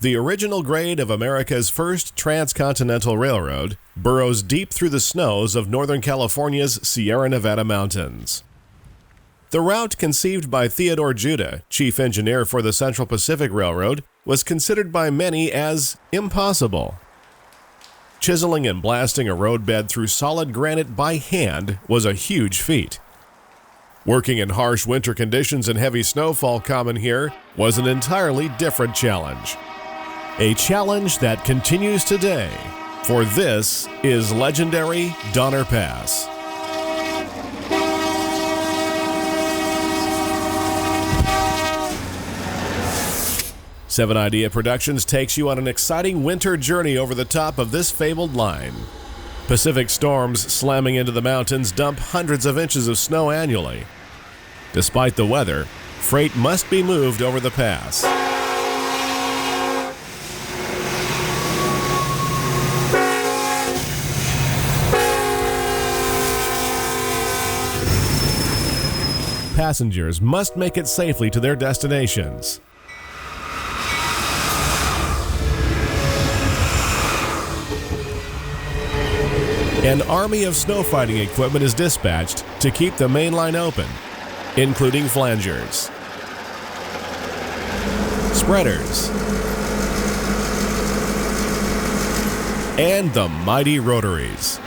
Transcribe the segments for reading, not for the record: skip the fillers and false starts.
The original grade of America's first transcontinental railroad burrows deep through the snows of Northern California's Sierra Nevada mountains. The route, conceived by Theodore Judah, chief engineer for the Central Pacific Railroad, was considered by many as impossible. Chiseling and blasting a roadbed through solid granite by hand was a huge feat. Working in harsh winter conditions and heavy snowfall common here was an entirely different challenge. A challenge that continues today, for this is legendary Donner Pass. Seven Idea Productions takes you on an exciting winter journey over the top of this fabled line. Pacific storms slamming into the mountains dump hundreds of inches of snow annually. Despite the weather, freight must be moved over the pass. Passengers must make it safely to their destinations. An army of snow fighting equipment is dispatched to keep the main line open, including flangers, spreaders, and the mighty rotaries.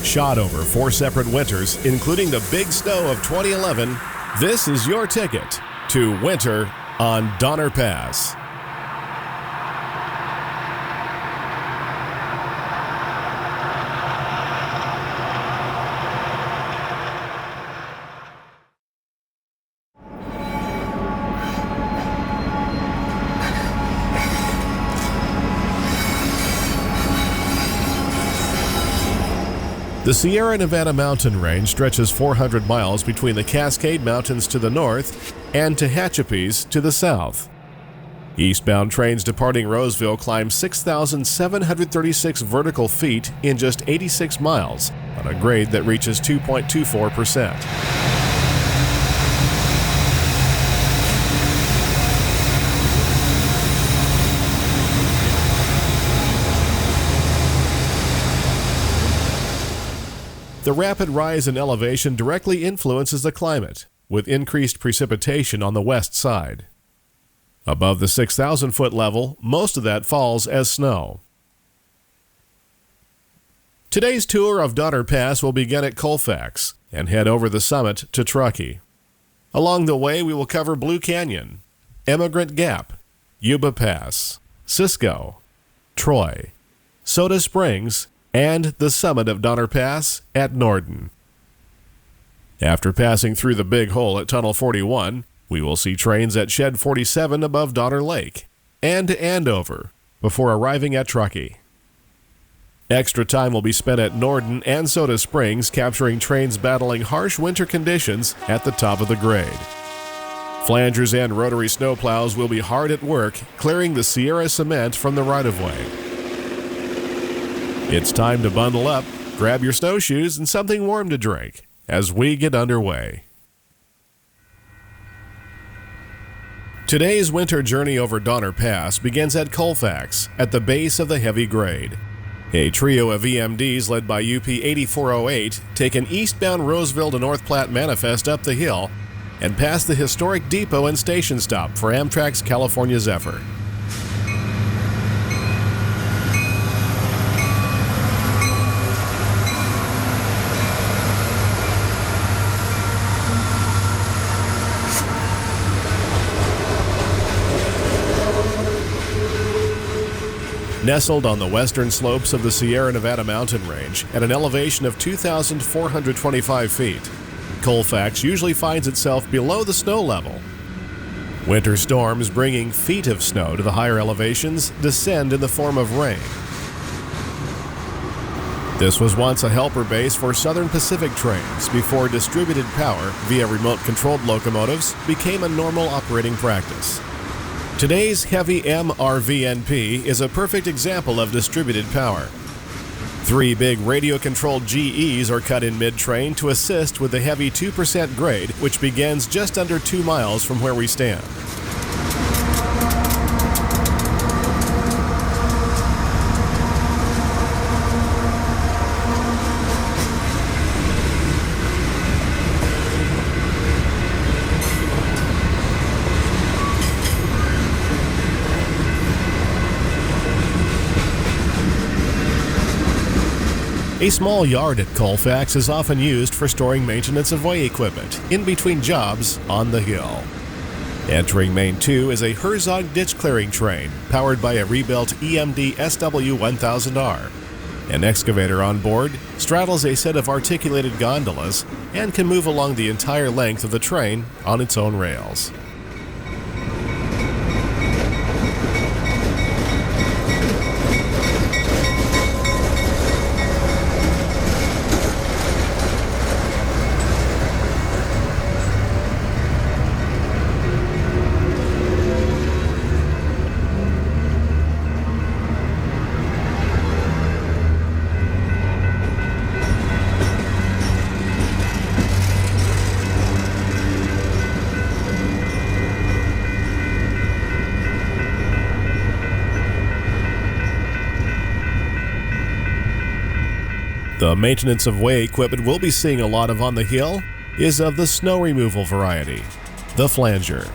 Shot over 4 separate winters, including the big snow of 2011, this is your ticket to winter on Donner Pass. The Sierra Nevada mountain range stretches 400 miles between the Cascade Mountains to the north and Tehachapi's to the south. Eastbound trains departing Roseville climb 6,736 vertical feet in just 86 miles on a grade that reaches 2.24%. The rapid rise in elevation directly influences the climate, with increased precipitation on the west side. Above the 6,000-foot level, most of that falls as snow. Today's tour of Donner Pass will begin at Colfax and head over the summit to Truckee. Along the way, we will cover Blue Cañon, Emigrant Gap, Yuba Pass, Cisco, Troy, Soda Springs, and the summit of Donner Pass at Norden. After passing through the Big Hole at Tunnel 41, we will see trains at Shed 47 above Donner Lake and to Andover before arriving at Truckee. Extra time will be spent at Norden and Soda Springs capturing trains battling harsh winter conditions at the top of the grade. Flangers and rotary snowplows will be hard at work clearing the Sierra cement from the right-of-way. It's time to bundle up, grab your snowshoes, and something warm to drink as we get underway. Today's winter journey over Donner Pass begins at Colfax, at the base of the heavy grade. A trio of EMDs led by UP 8408 take an eastbound Roseville to North Platte manifest up the hill and past the historic depot and station stop for Amtrak's California Zephyr. Nestled on the western slopes of the Sierra Nevada mountain range at an elevation of 2,425 feet, Colfax usually finds itself below the snow level. Winter storms bringing feet of snow to the higher elevations descend in the form of rain. This was once a helper base for Southern Pacific trains before distributed power via remote-controlled locomotives became a normal operating practice. Today's heavy MRVNP is a perfect example of distributed power. 3 big radio-controlled GEs are cut in mid-train to assist with the heavy 2% grade, which begins just under 2 miles from where we stand. A small yard at Colfax is often used for storing maintenance of way equipment in between jobs on the hill. Entering Main 2 is a Herzog ditch clearing train powered by a rebuilt EMD SW1000R. An excavator on board straddles a set of articulated gondolas and can move along the entire length of the train on its own rails. The maintenance of way equipment we'll be seeing a lot of on the hill is of the snow removal variety, the flanger.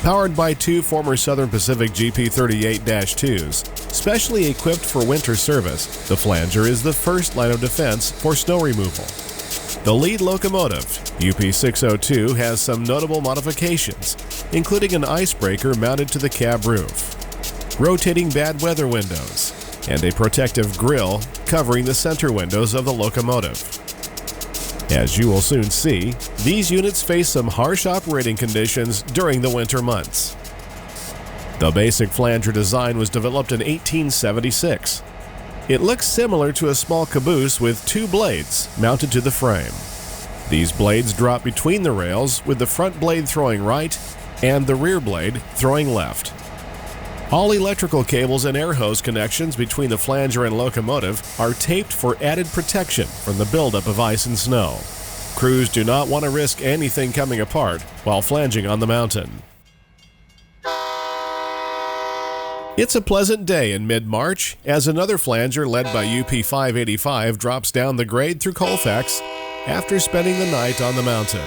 Powered by 2 former Southern Pacific GP38-2s, specially equipped for winter service, the flanger is the first line of defense for snow removal. The lead locomotive, UP602, has some notable modifications, including an icebreaker mounted to the cab roof, rotating bad weather windows, and a protective grille covering the center windows of the locomotive. As you will soon see, these units face some harsh operating conditions during the winter months. The basic flanger design was developed in 1876. It looks similar to a small caboose with 2 blades mounted to the frame. These blades drop between the rails, with the front blade throwing right and the rear blade throwing left. All electrical cables and air hose connections between the flanger and locomotive are taped for added protection from the buildup of ice and snow. Crews do not want to risk anything coming apart while flanging on the mountain. It's a pleasant day in mid-March as another flanger led by UP 585 drops down the grade through Colfax after spending the night on the mountain.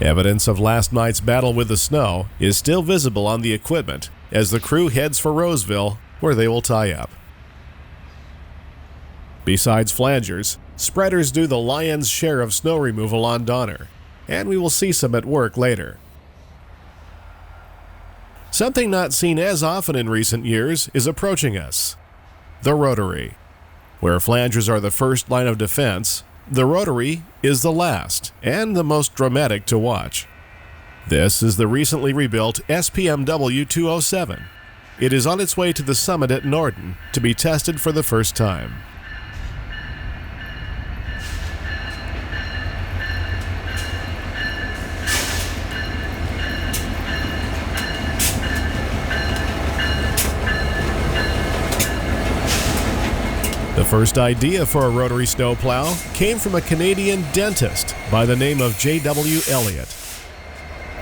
Evidence of last night's battle with the snow is still visible on the equipment as the crew heads for Roseville, where they will tie up. Besides flangers, spreaders do the lion's share of snow removal on Donner, and we will see some at work later. Something not seen as often in recent years is approaching us: the Rotary. Where flangers are the first line of defense, the Rotary is the last and the most dramatic to watch. This is the recently rebuilt SPMW 207. It is on its way to the summit at Norden to be tested for the first time. The first idea for a rotary snowplow came from a Canadian dentist by the name of J.W. Elliott.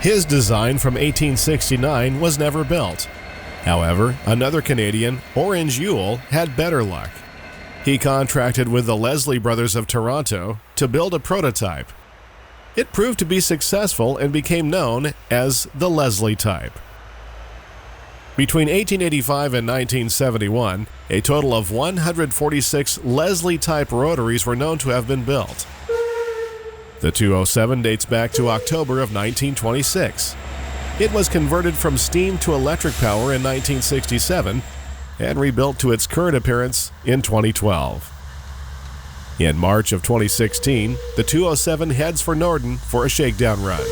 His design from 1869 was never built. However, another Canadian, Orange Yule, had better luck. He contracted with the Leslie brothers of Toronto to build a prototype. It proved to be successful and became known as the Leslie type. Between 1885 and 1971, a total of 146 Leslie-type rotaries were known to have been built. The 207 dates back to October of 1926. It was converted from steam to electric power in 1967 and rebuilt to its current appearance in 2012. In March of 2016, the 207 heads for Norden for a shakedown run.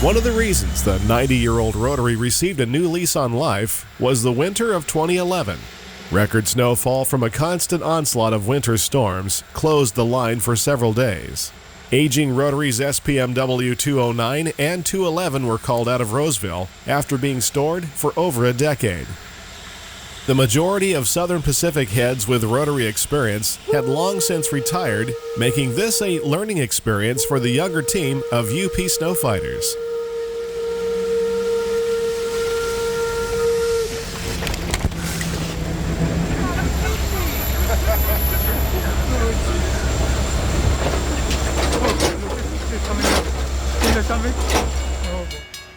One of the reasons the 90-year-old Rotary received a new lease on life was the winter of 2011. Record snowfall from a constant onslaught of winter storms closed the line for several days. Aging Rotary's SPMW 209 and 211 were called out of Roseville after being stored for over a decade. The majority of Southern Pacific heads with Rotary experience had long since retired, making this a learning experience for the younger team of UP Snowfighters.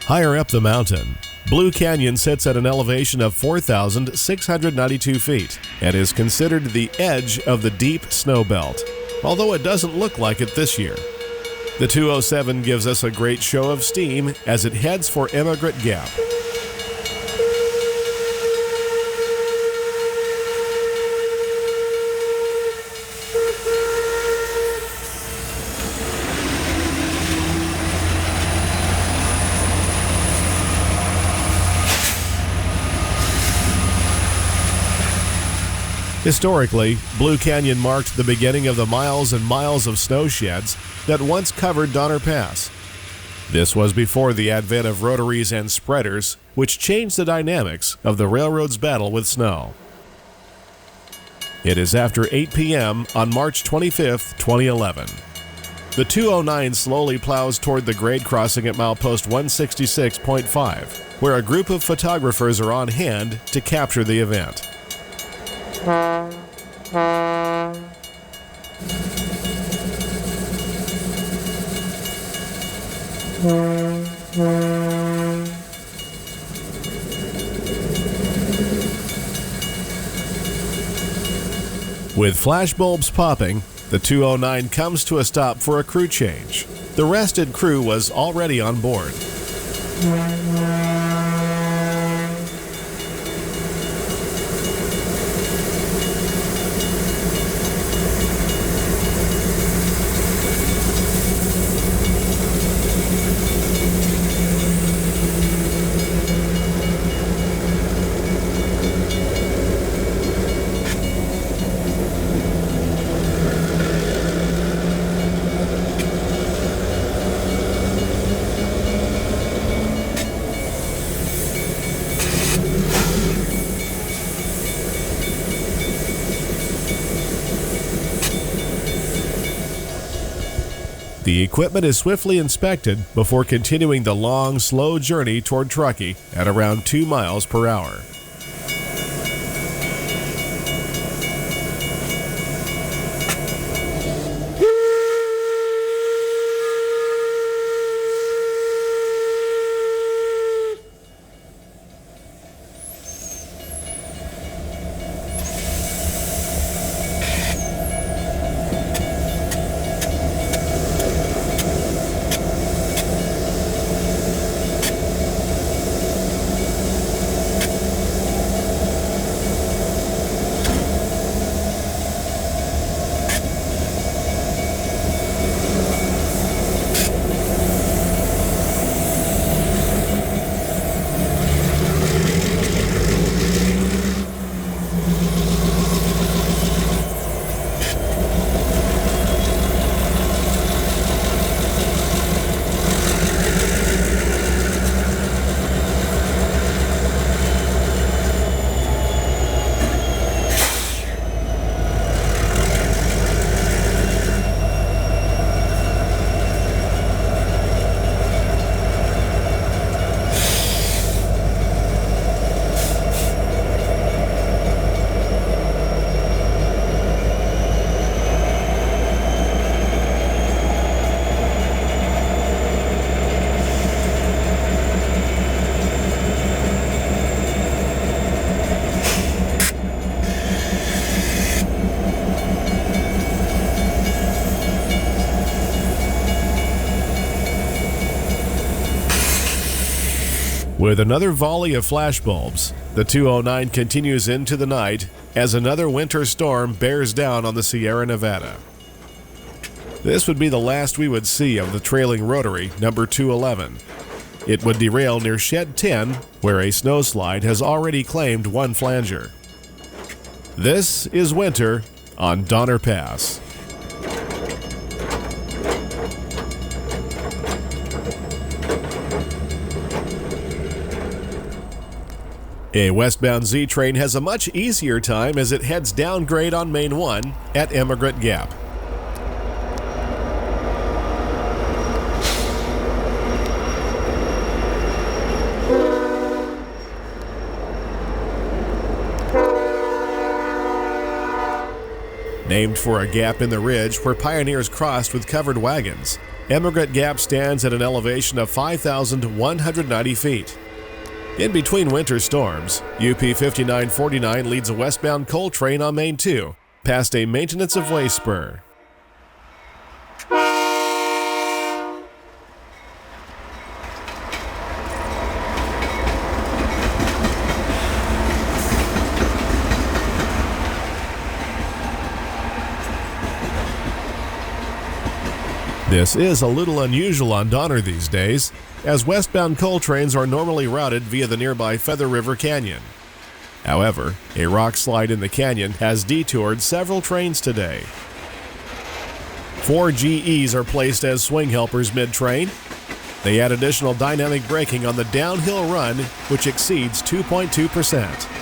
Higher up the mountain, Blue Cañon sits at an elevation of 4,692 feet and is considered the edge of the deep snow belt, although it doesn't look like it this year. The 207 gives us a great show of steam as it heads for Emigrant Gap. Historically, Blue Cañon marked the beginning of the miles and miles of snow sheds that once covered Donner Pass. This was before the advent of rotaries and spreaders, which changed the dynamics of the railroad's battle with snow. It is after 8 p.m. on March 25, 2011. The 209 slowly plows toward the grade crossing at Milepost 166.5, where a group of photographers are on hand to capture the event. With flashbulbs popping, the 209 comes to a stop for a crew change. The rested crew was already on board. The equipment is swiftly inspected before continuing the long, slow journey toward Truckee at around 2 miles per hour. With another volley of flashbulbs, the 209 continues into the night as another winter storm bears down on the Sierra Nevada. This would be the last we would see of the trailing Rotary number 211. It would derail near Shed 10, where a snowslide has already claimed one flanger. This is winter on Donner Pass. A westbound Z train has a much easier time as it heads downgrade on Main 1 at Emigrant Gap. Named for a gap in the ridge where pioneers crossed with covered wagons, Emigrant Gap stands at an elevation of 5,190 feet. In between winter storms, UP 5949 leads a westbound coal train on Main 2, past a maintenance of way spur. This is a little unusual on Donner these days, as westbound coal trains are normally routed via the nearby Feather River Canyon. However, a rock slide in the canyon has detoured several trains today. 4 GEs are placed as swing helpers mid-train. They add additional dynamic braking on the downhill run, which exceeds 2.2%.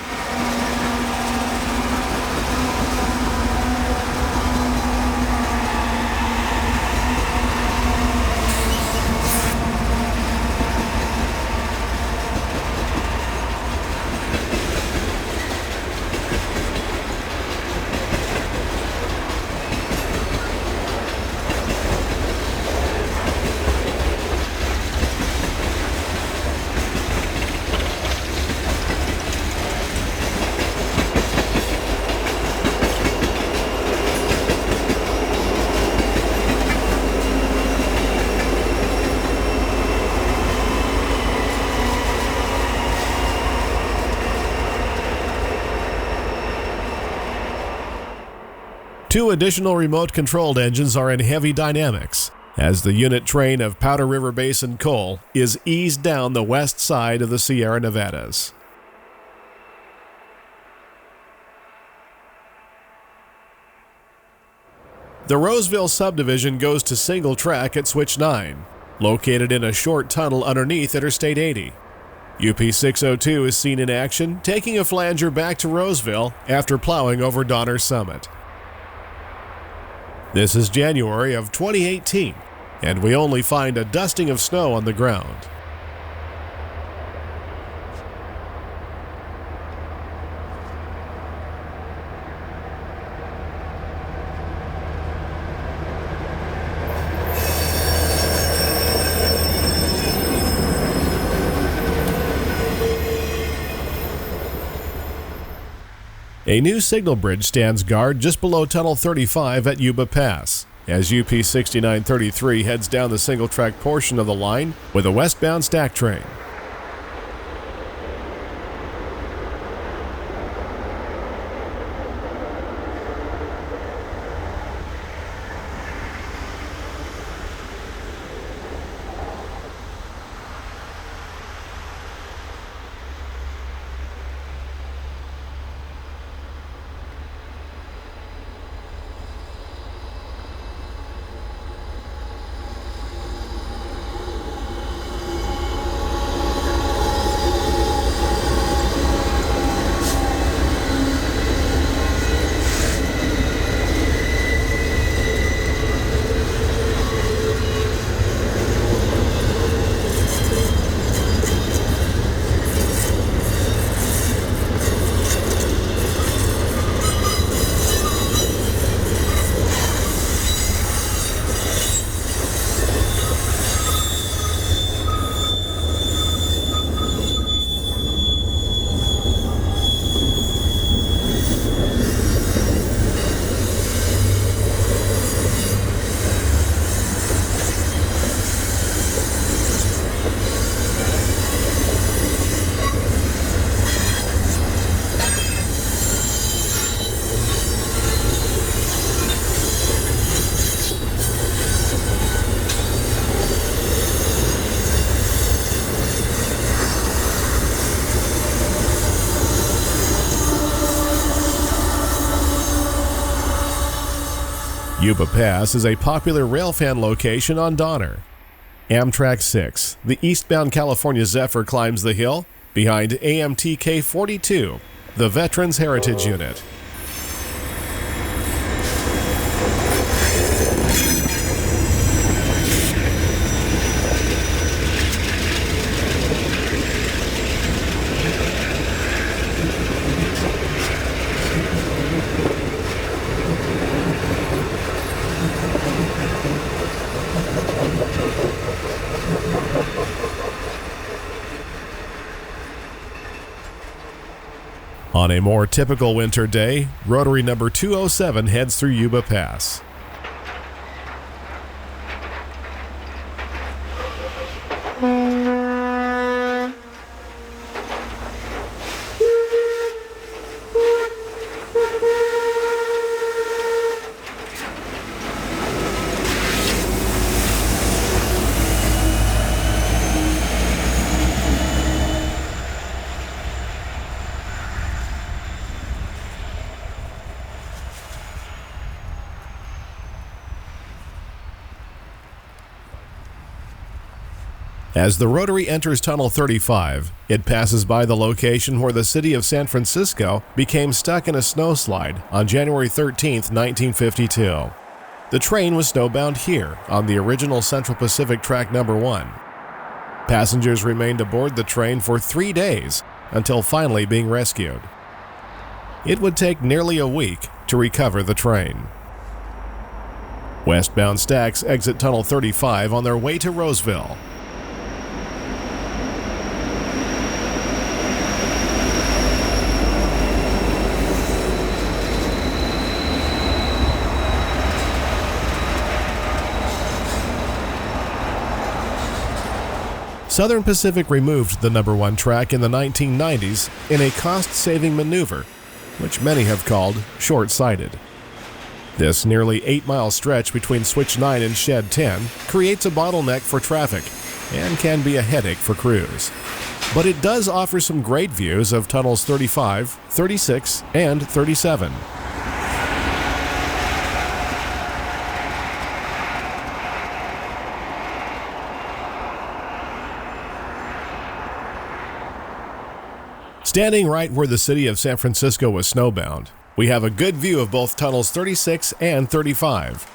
Two additional remote-controlled engines are in heavy dynamics, as the unit train of Powder River Basin coal is eased down the west side of the Sierra Nevadas. The Roseville subdivision goes to single track at Switch 9, located in a short tunnel underneath Interstate 80. UP 602 is seen in action, taking a flanger back to Roseville after plowing over Donner Summit. This is January of 2018, and we only find a dusting of snow on the ground. A new signal bridge stands guard just below Tunnel 35 at Yuba Pass, as UP 6933 heads down the single-track portion of the line with a westbound stack train. Yuba Pass is a popular railfan location on Donner. Amtrak 6, the eastbound California Zephyr, climbs the hill behind AMTK 42, the Veterans Heritage Unit. On a more typical winter day, Rotary number 207 heads through Yuba Pass. As the Rotary enters Tunnel 35, it passes by the location where the city of San Francisco became stuck in a snowslide on January 13, 1952. The train was snowbound here on the original Central Pacific Track number 1. Passengers remained aboard the train for 3 days until finally being rescued. It would take nearly a week to recover the train. Westbound stacks exit Tunnel 35 on their way to Roseville. Southern Pacific removed the number 1 track in the 1990s in a cost-saving maneuver, which many have called short-sighted. This nearly 8-mile stretch between Switch 9 and Shed 10 creates a bottleneck for traffic and can be a headache for crews. But it does offer some great views of Tunnels 35, 36, and 37. Standing right where the city of San Francisco was snowbound, we have a good view of both Tunnels 36 and 35.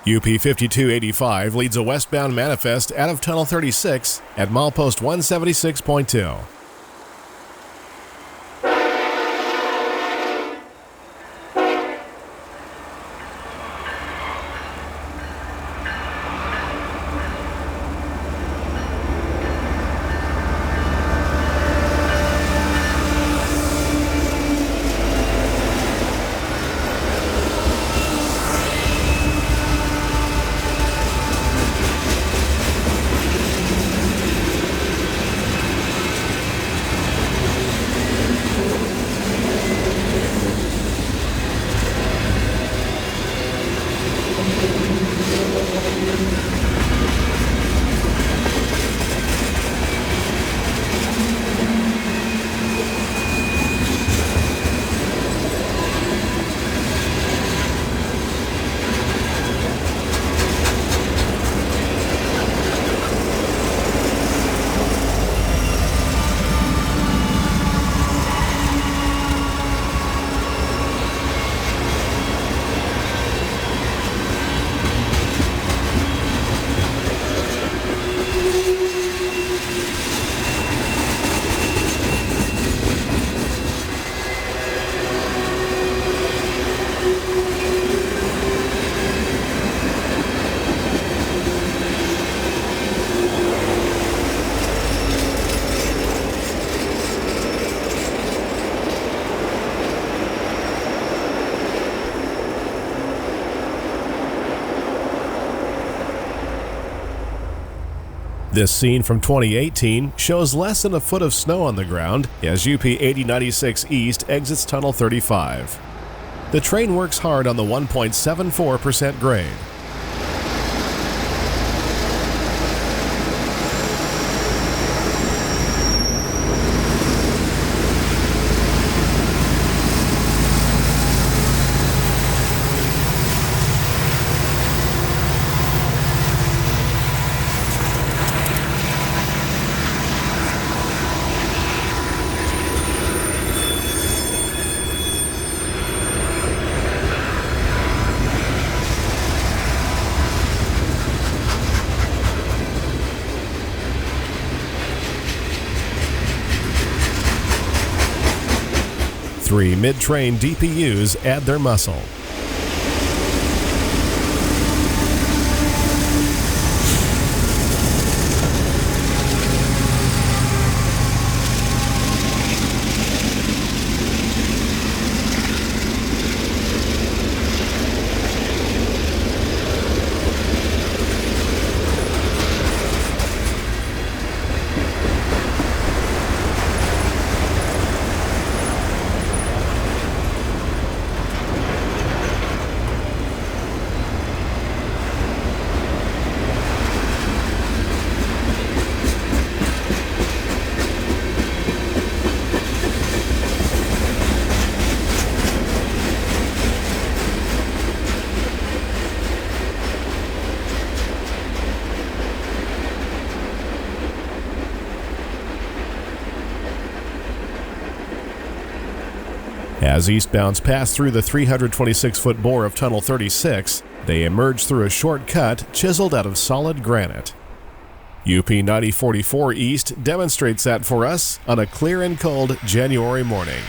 UP 5285 leads a westbound manifest out of Tunnel 36 at Milepost 176.2. This scene from 2018 shows less than a foot of snow on the ground as UP 8096 East exits Tunnel 35. The train works hard on the 1.74% grade. 3 mid-train DPUs add their muscle. As eastbounds pass through the 326-foot bore of Tunnel 36, they emerge through a short cut chiseled out of solid granite. UP 9044 East demonstrates that for us on a clear and cold January morning.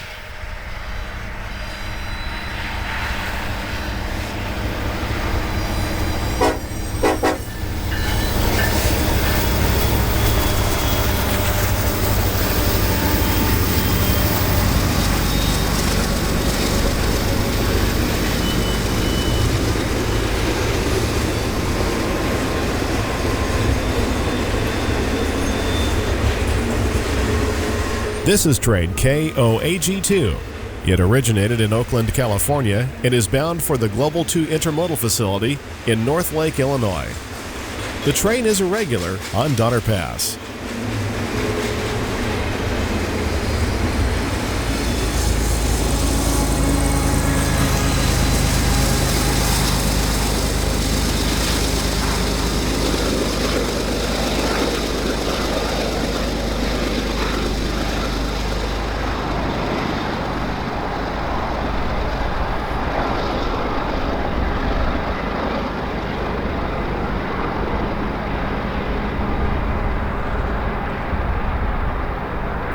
This is train KOAG2. It originated in Oakland, California, and is bound for the Global 2 Intermodal Facility in North Lake, Illinois. The train is irregular on Donner Pass.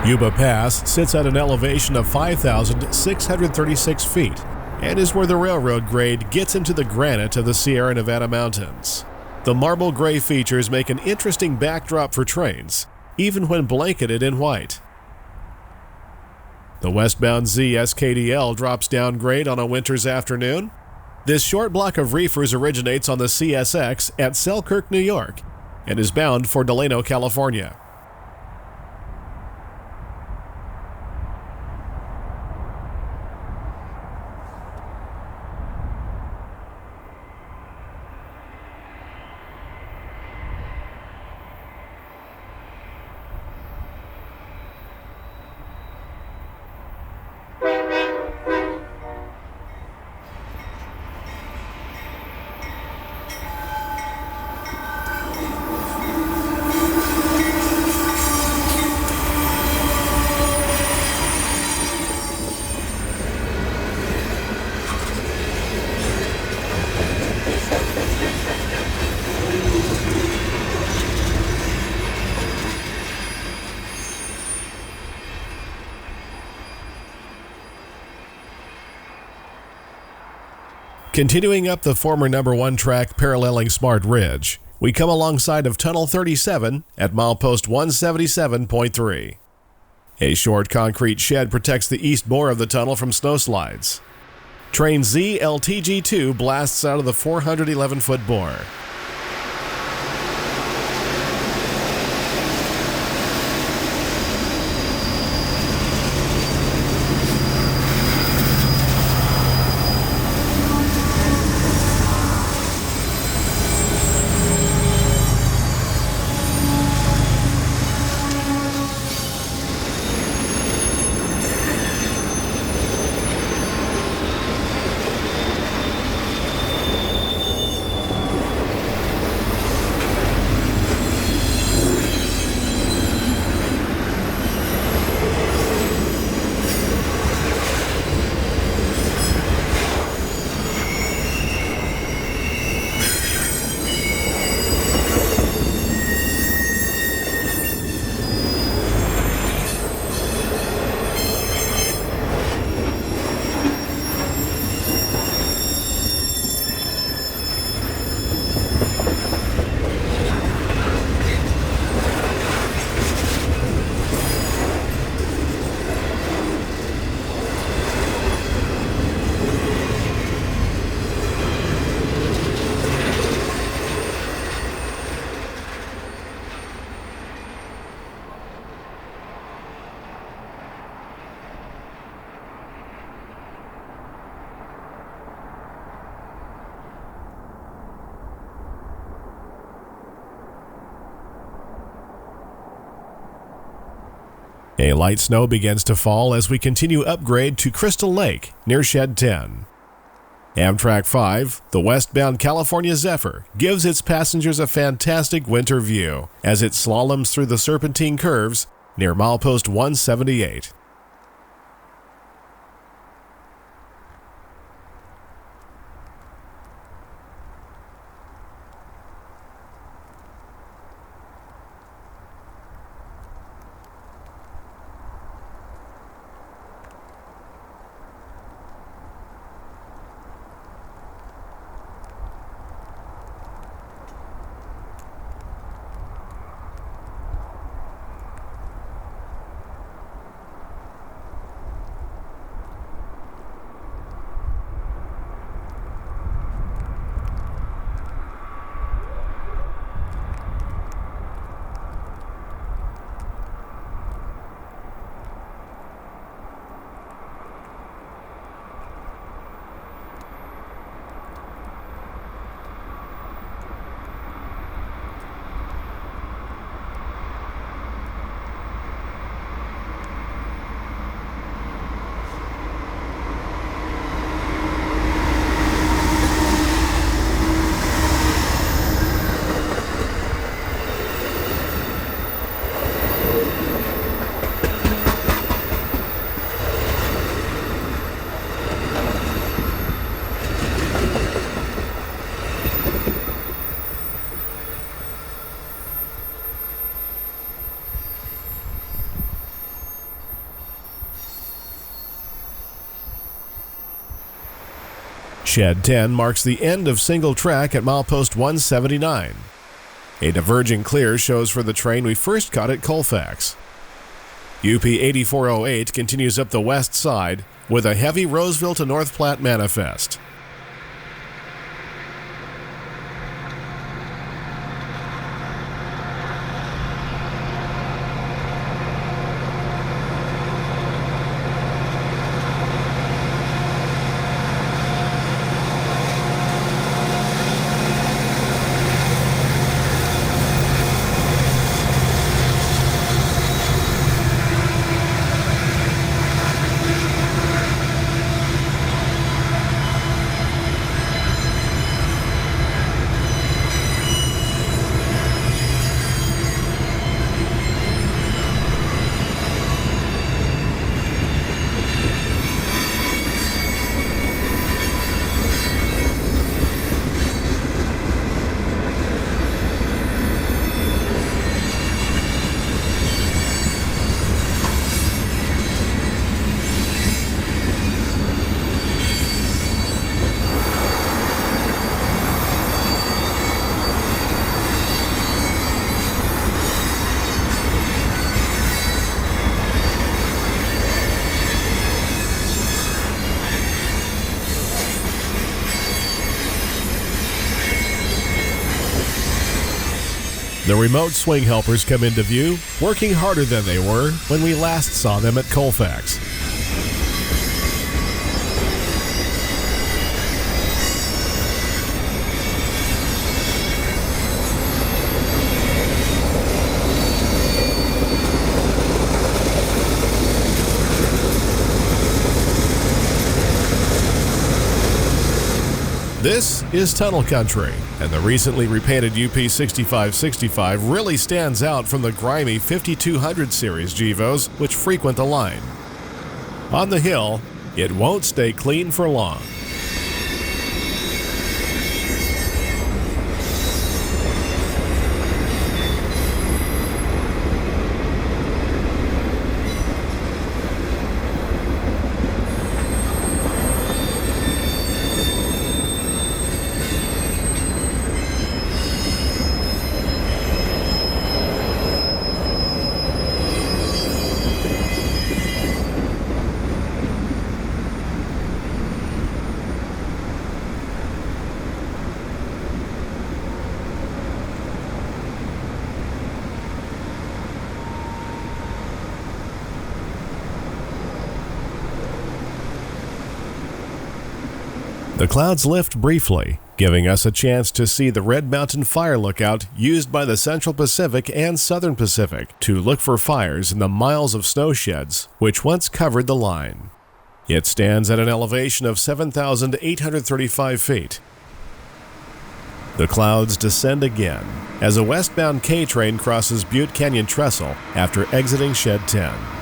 Yuba Pass sits at an elevation of 5,636 feet and is where the railroad grade gets into the granite of the Sierra Nevada mountains. The marble gray features make an interesting backdrop for trains, even when blanketed in white. The westbound ZSKDL drops down grade on a winter's afternoon. This short block of reefers originates on the CSX at Selkirk, New York, and is bound for Delano, California. Continuing up the former number 1 track paralleling Smart Ridge, we come alongside of Tunnel 37 at Milepost 177.3. A short concrete shed protects the east bore of the tunnel from snowslides. Train ZLTG2 blasts out of the 411-foot bore. A light snow begins to fall as we continue upgrade to Crystal Lake near Shed 10. Amtrak 5, the westbound California Zephyr, gives its passengers a fantastic winter view as it slaloms through the serpentine curves near Milepost 178. Shed 10 marks the end of single track at Milepost 179. A diverging clear shows for the train we first caught at Colfax. UP 8408 continues up the west side with a heavy Roseville to North Platte manifest. The remote swing helpers come into view, working harder than they were when we last saw them at Colfax. This is tunnel country, and the recently repainted UP 6565 really stands out from the grimy 5200 series GEVOs which frequent the line. On the hill, it won't stay clean for long. The clouds lift briefly, giving us a chance to see the Red Mountain Fire Lookout used by the Central Pacific and Southern Pacific to look for fires in the miles of snow sheds which once covered the line. It stands at an elevation of 7,835 feet. The clouds descend again as a westbound K train crosses Blue Cañon Trestle after exiting Shed 10.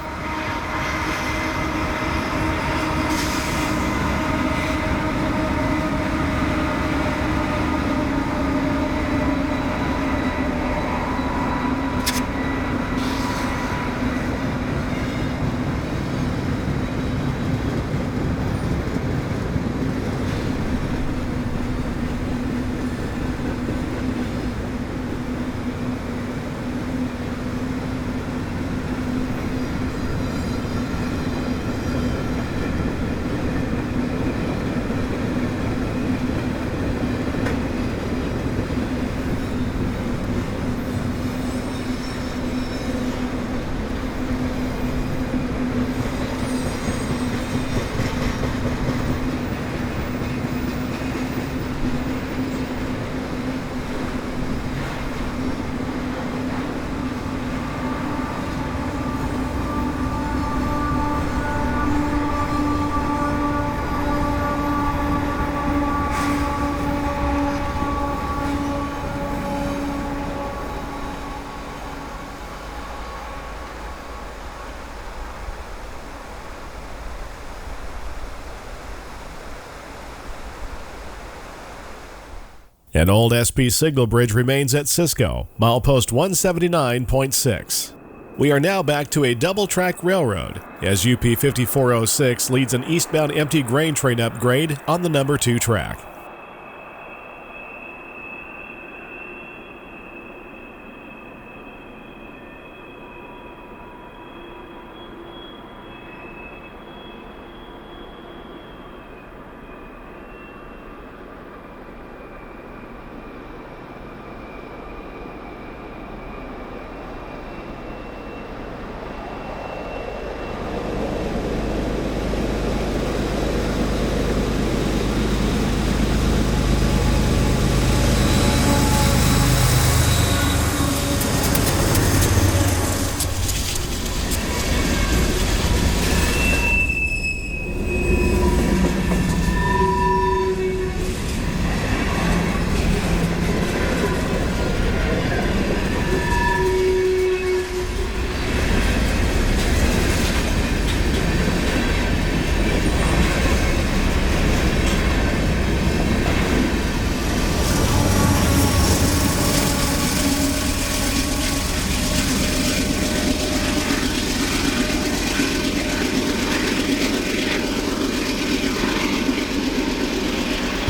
An old SP signal bridge remains at Cisco, milepost 179.6. We are now back to a double-track railroad as UP 5406 leads an eastbound empty grain train upgrade on the number 2 track.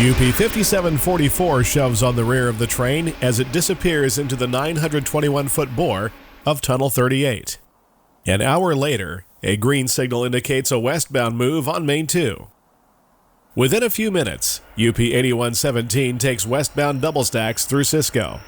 UP 5744 shoves on the rear of the train as it disappears into the 921-foot bore of Tunnel 38. An hour later, a green signal indicates a westbound move on Main 2. Within a few minutes, UP 8117 takes westbound double stacks through Cisco.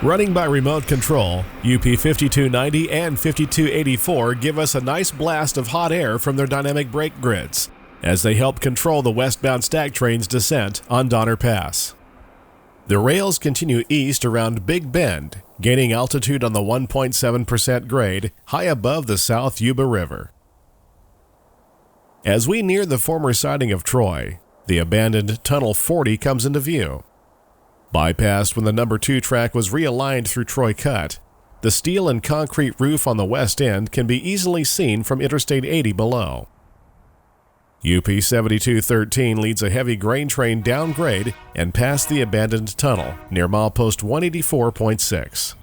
Running by remote control, UP 5290 and 5284 give us a nice blast of hot air from their dynamic brake grids as they help control the westbound stack train's descent on Donner Pass. The rails continue east around Big Bend, gaining altitude on the 1.7% grade high above the South Yuba River. As we near the former siding of Troy, the abandoned Tunnel 40 comes into view. Bypassed when the number 2 track was realigned through Troy Cut, the steel and concrete roof on the west end can be easily seen from Interstate 80 below. UP 7213 leads a heavy grain train downgrade and past the abandoned tunnel near Milepost 184.6.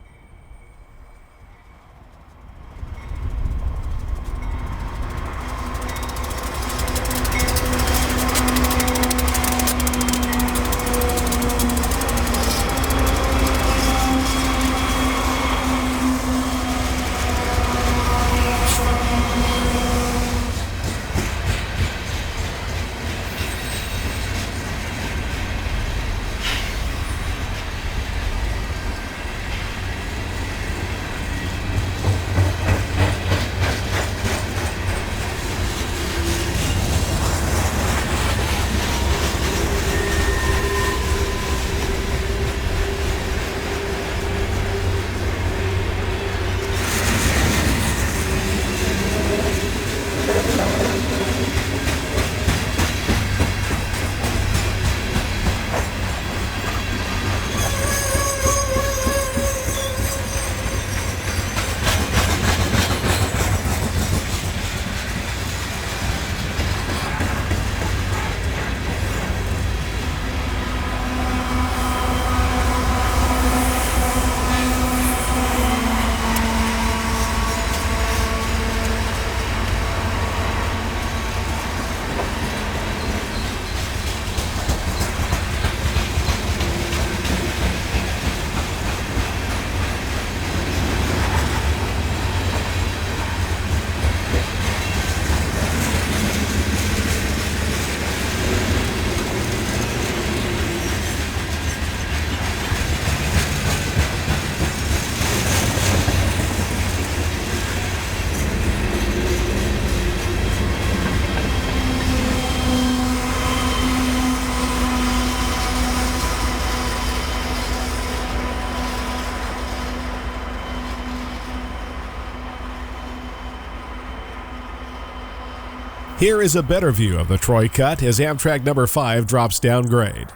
Here is a better view of the Troy Cut as Amtrak number 5 drops down grade.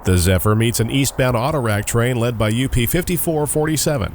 The Zephyr meets an eastbound autorack train led by UP 5447.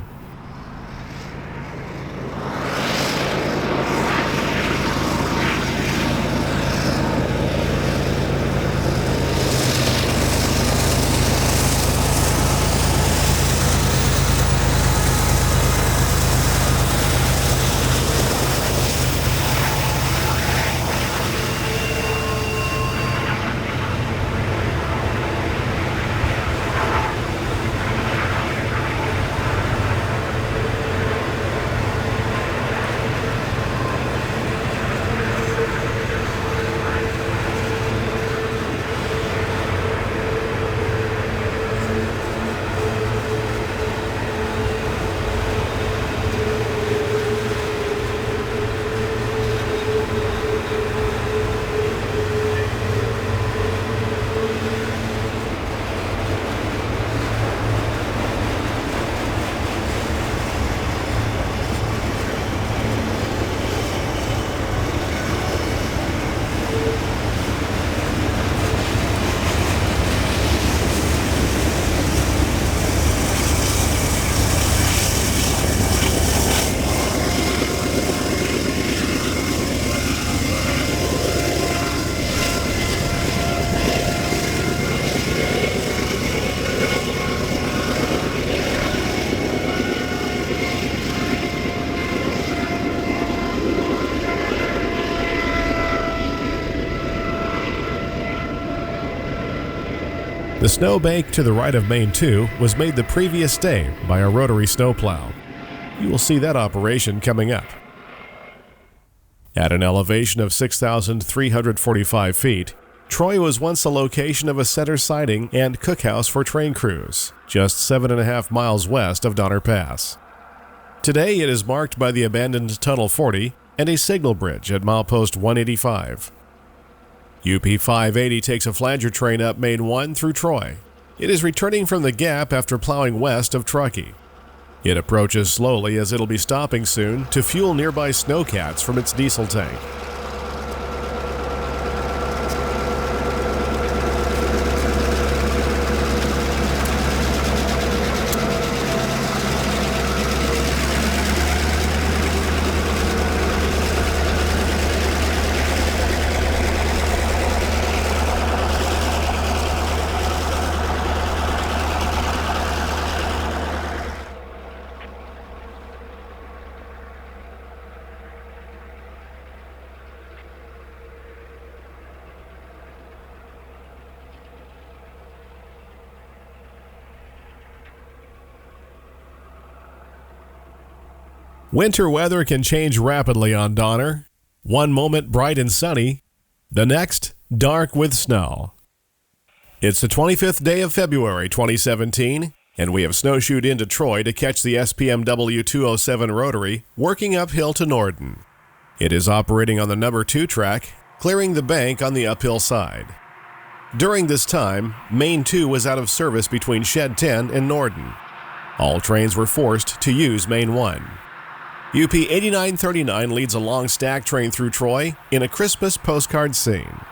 The snow bank to the right of Main 2 was made the previous day by a rotary snowplow. You will see that operation coming up. At an elevation of 6,345 feet, Troy was once the location of a center siding and cookhouse for train crews, just 7.5 miles west of Donner Pass. Today it is marked by the abandoned Tunnel 40 and a signal bridge at Milepost 185. UP 580 takes a flanger train up Main 1 through Troy. It is returning from the Gap after plowing west of Truckee. It approaches slowly as it'll be stopping soon to fuel nearby snowcats from its diesel tank. Winter weather can change rapidly on Donner. One moment bright and sunny, the next dark with snow. It's the 25th day of February 2017, and we have snowshoed into Troy to catch the SPMW 207 Rotary working uphill to Norden. It is operating on the number 2 track, clearing the bank on the uphill side. During this time, Main 2 was out of service between Shed 10 and Norden. All trains were forced to use Main 1. UP 8939 leads a long stack train through Troy in a Christmas postcard scene.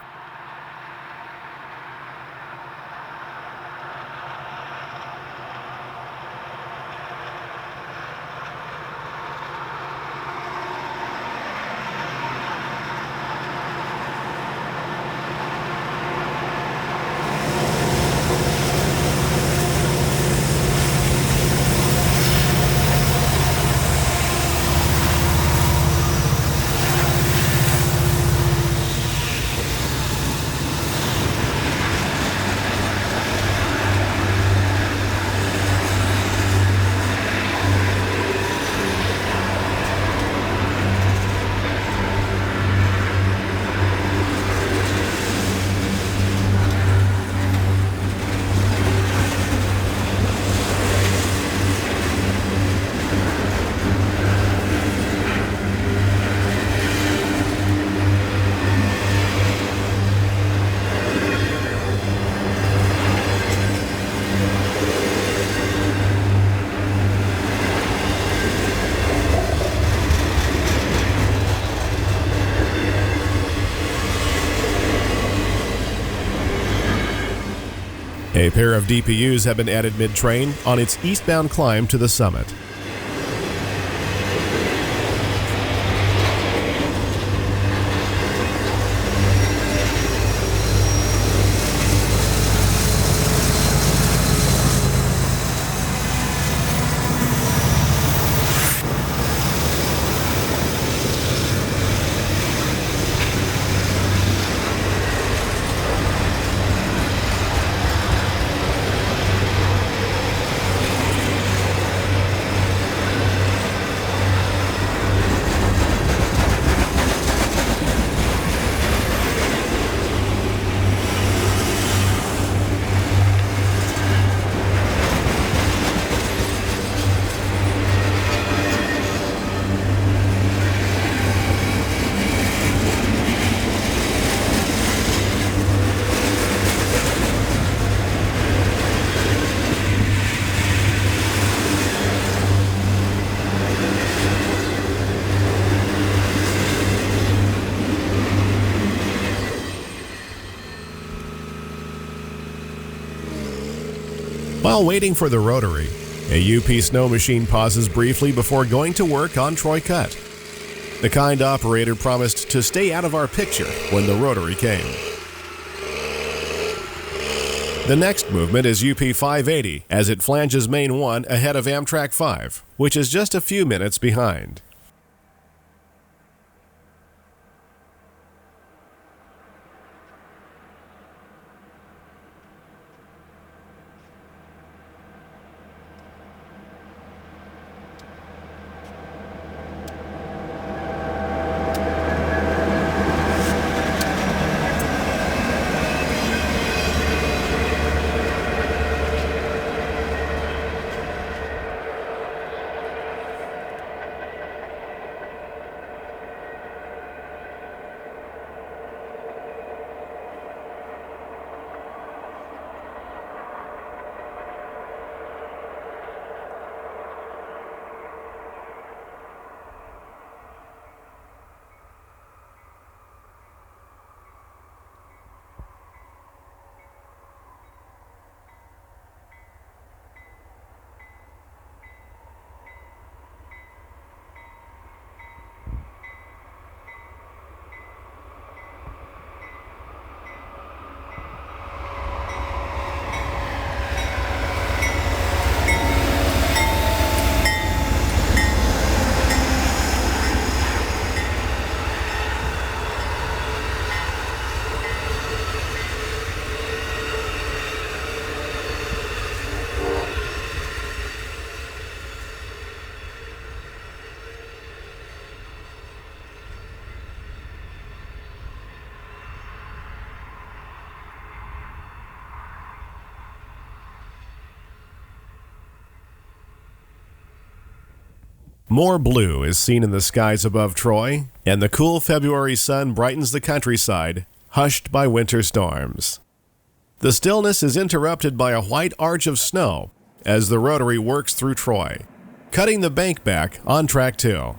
A pair of DPUs have been added mid-train on its eastbound climb to the summit. While waiting for the Rotary, a UP snow machine pauses briefly before going to work on Troy Cut. The kind operator promised to stay out of our picture when the Rotary came. The next movement is UP 580 as it flanges Main 1 ahead of Amtrak 5, which is just a few minutes behind. More blue is seen in the skies above Troy, and the cool February sun brightens the countryside, hushed by winter storms. The stillness is interrupted by a white arch of snow as the Rotary works through Troy, cutting the bank back on Track 2.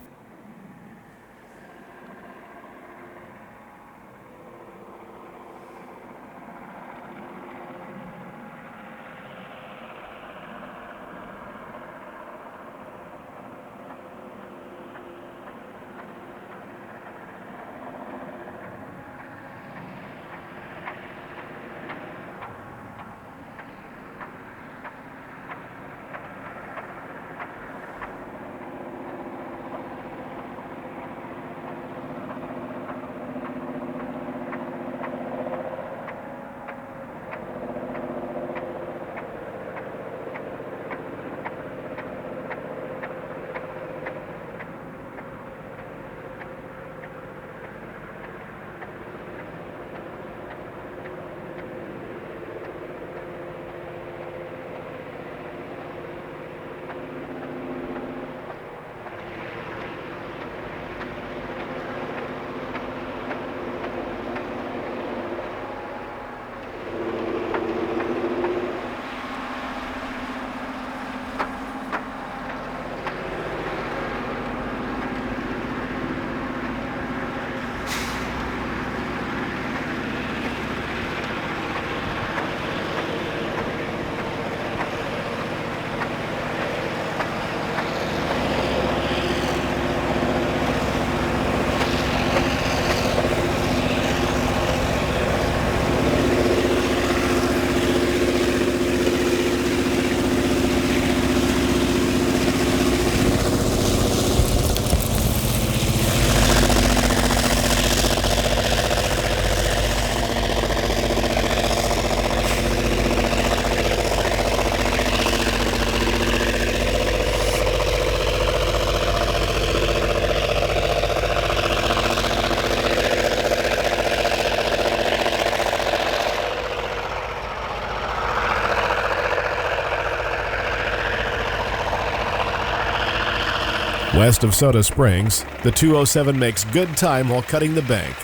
West of Soda Springs, the 207 makes good time while cutting the bank.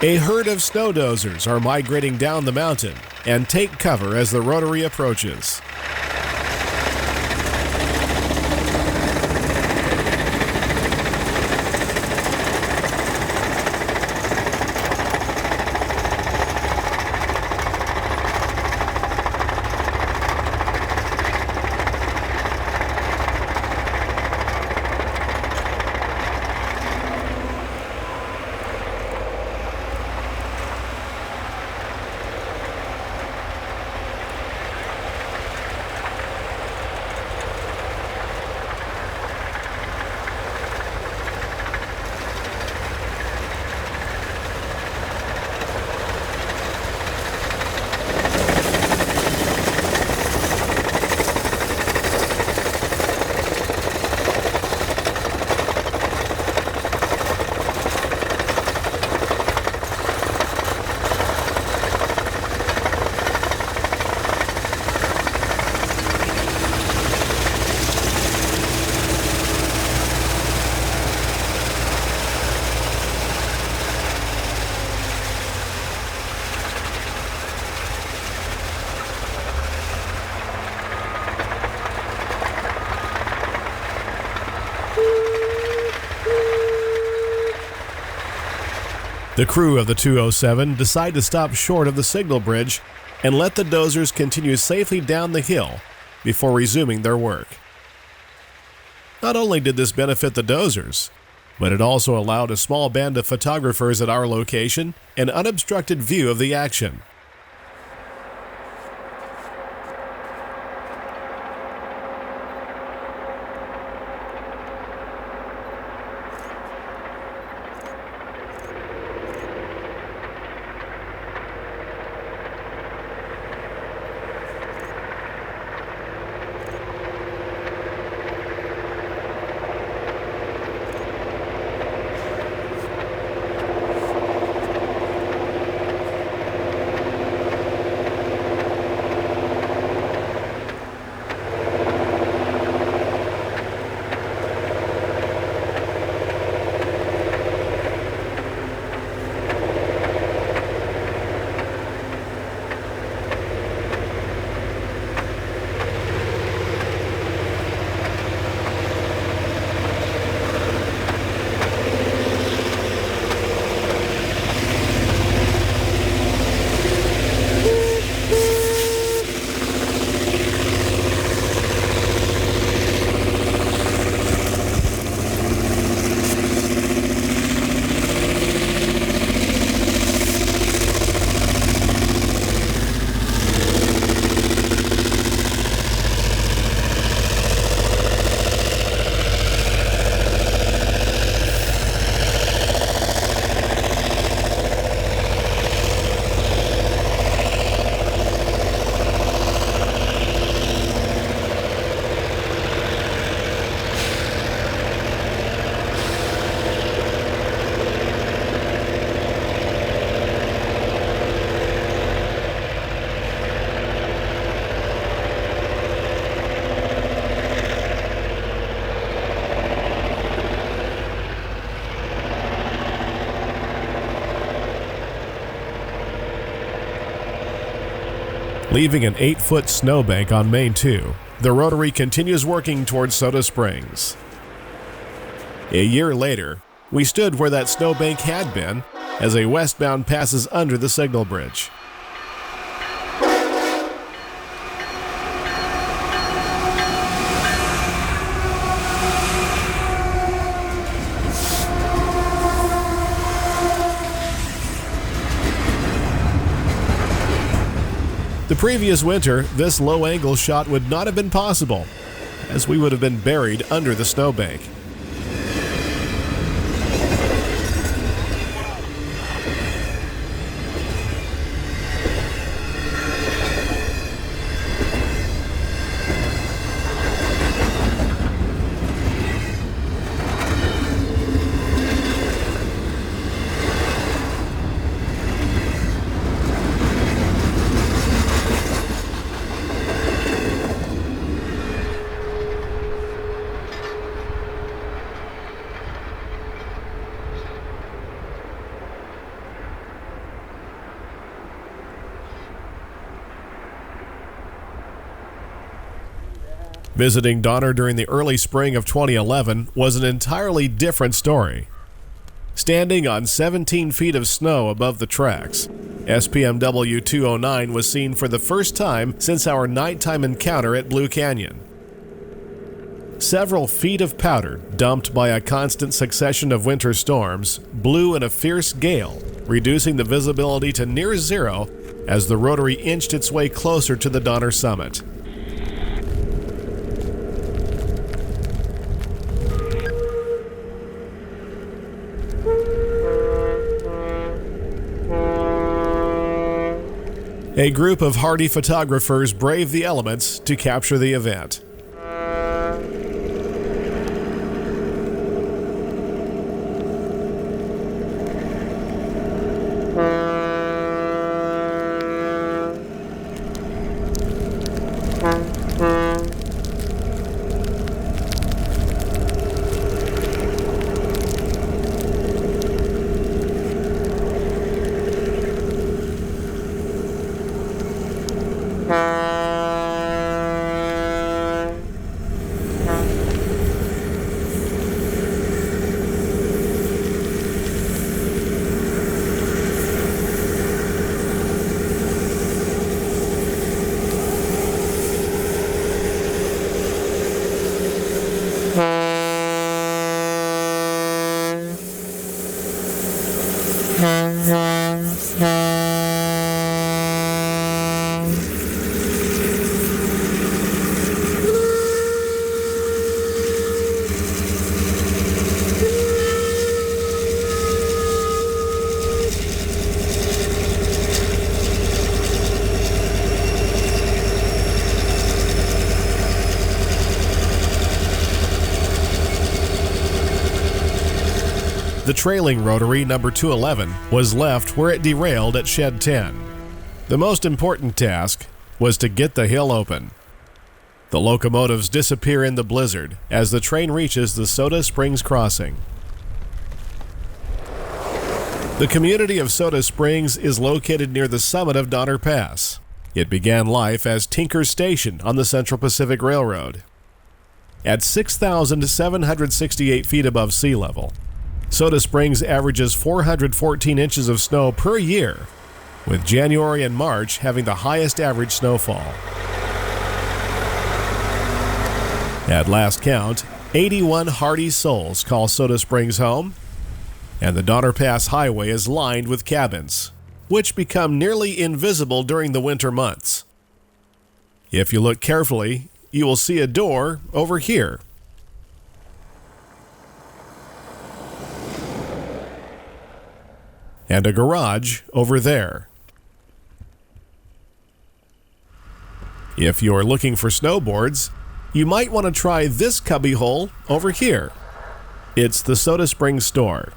A herd of snow dozers are migrating down the mountain and take cover as the Rotary approaches. The crew of the 207 decide to stop short of the signal bridge and let the dozers continue safely down the hill before resuming their work. Not only did this benefit the dozers, but it also allowed a small band of photographers at our location an unobstructed view of the action. Leaving an 8-foot snowbank on Main 2, the Rotary continues working towards Soda Springs. A year later, we stood where that snowbank had been as a westbound passes under the signal bridge. The previous winter, this low-angle shot would not have been possible, as we would have been buried under the snowbank. Visiting Donner during the early spring of 2011 was an entirely different story. Standing on 17 feet of snow above the tracks, SPMW 209 was seen for the first time since our nighttime encounter at Blue Cañon. Several feet of powder, dumped by a constant succession of winter storms, blew in a fierce gale, reducing the visibility to near zero as the Rotary inched its way closer to the Donner summit. A group of hardy photographers braved the elements to capture the event. The trailing Rotary number 211 was left where it derailed at Shed 10. The most important task was to get the hill open. The locomotives disappear in the blizzard as the train reaches the Soda Springs crossing. The community of Soda Springs is located near the summit of Donner Pass. It began life as Tinker's Station on the Central Pacific Railroad. At 6,768 feet above sea level, Soda Springs averages 414 inches of snow per year, with January and March having the highest average snowfall. At last count, 81 hardy souls call Soda Springs home, and the Donner Pass Highway is lined with cabins, which become nearly invisible during the winter months. If you look carefully, you will see a door over here. And a garage over there. If you're looking for snowboards, you might want to try this cubbyhole over here. It's the Soda Springs store.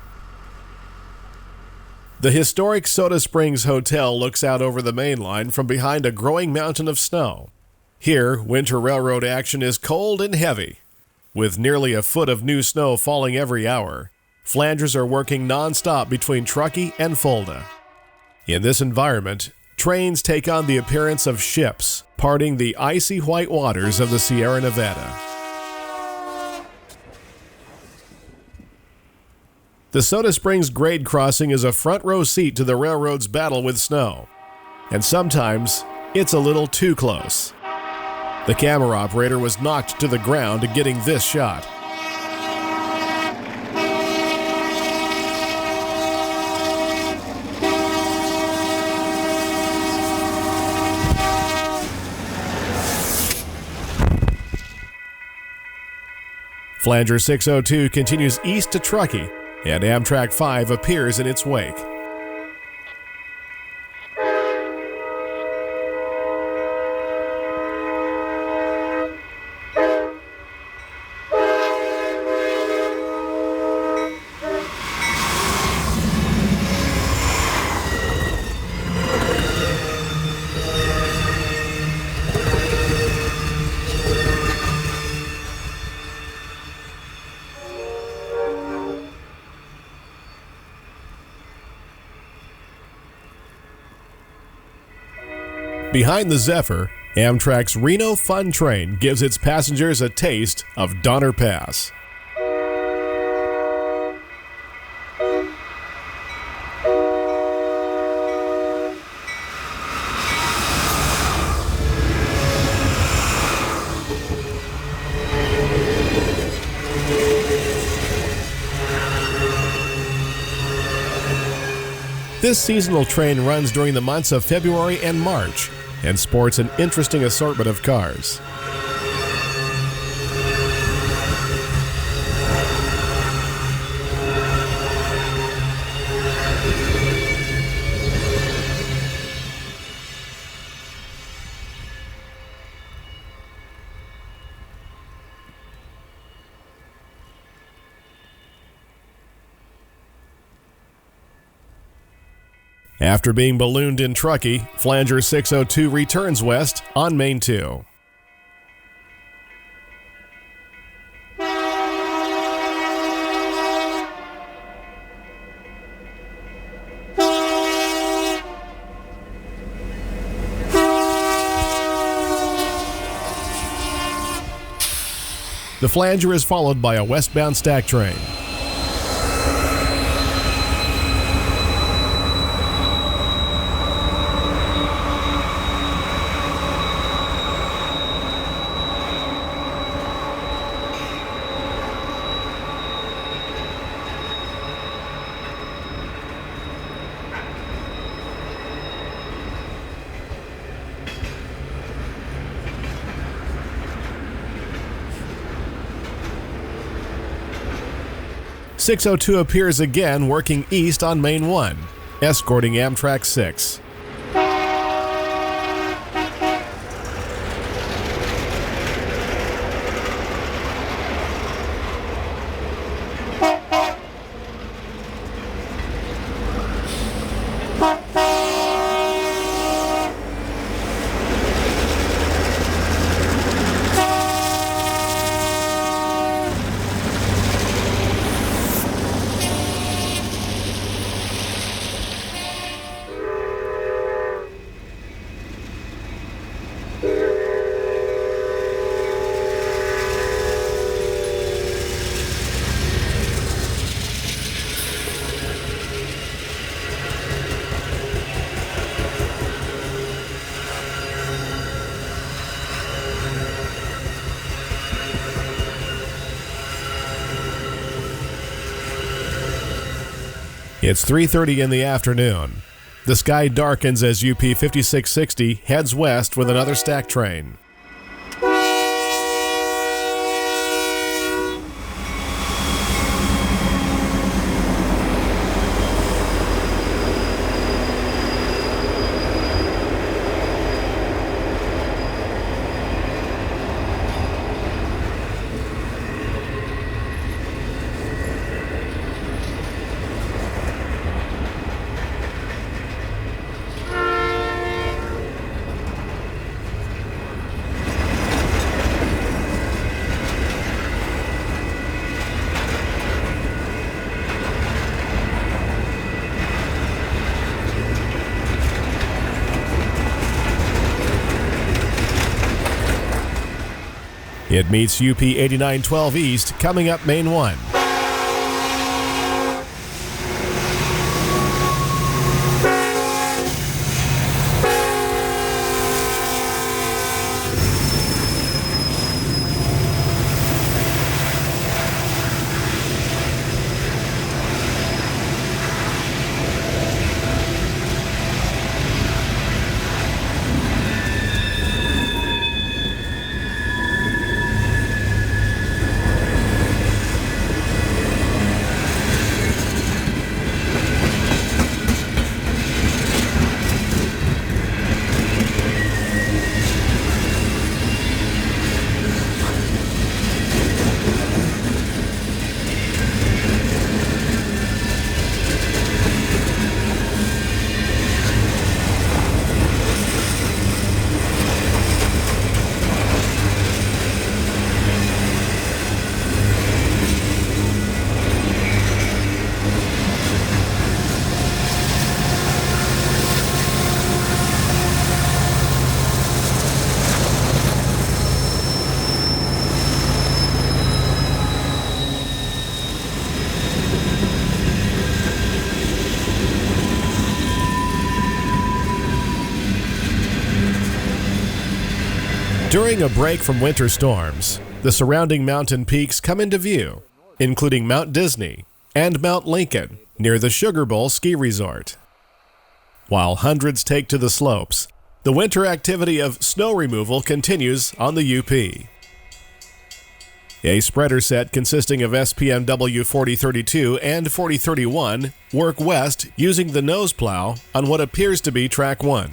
The historic Soda Springs Hotel looks out over the main line from behind a growing mountain of snow. Here, winter railroad action is cold and heavy. With nearly a foot of new snow falling every hour, flangers are working non-stop between Truckee and Fulda. In this environment, trains take on the appearance of ships, parting the icy white waters of the Sierra Nevada. The Soda Springs grade crossing is a front row seat to the railroad's battle with snow. And sometimes, it's a little too close. The camera operator was knocked to the ground getting this shot. Flanger 602 continues east to Truckee, and Amtrak 5 appears in its wake. Behind the Zephyr, Amtrak's Reno Fun Train gives its passengers a taste of Donner Pass. This seasonal train runs during the months of February and March and sports an interesting assortment of cars. After being ballooned in Truckee, Flanger 602 returns west on Main 2. The Flanger is followed by a westbound stack train. .602 appears again working east on Main 1, escorting Amtrak 6. It's 3:30 in the afternoon. The sky darkens as UP 5660 heads west with another stack train. It meets UP 8912 East coming up Main 1. During a break from winter storms, the surrounding mountain peaks come into view, including Mount Disney and Mount Lincoln near the Sugar Bowl Ski Resort. While hundreds take to the slopes, the winter activity of snow removal continues on the UP. A spreader set consisting of SPMW 4032 and 4031 work west using the nose plow on what appears to be Track 1.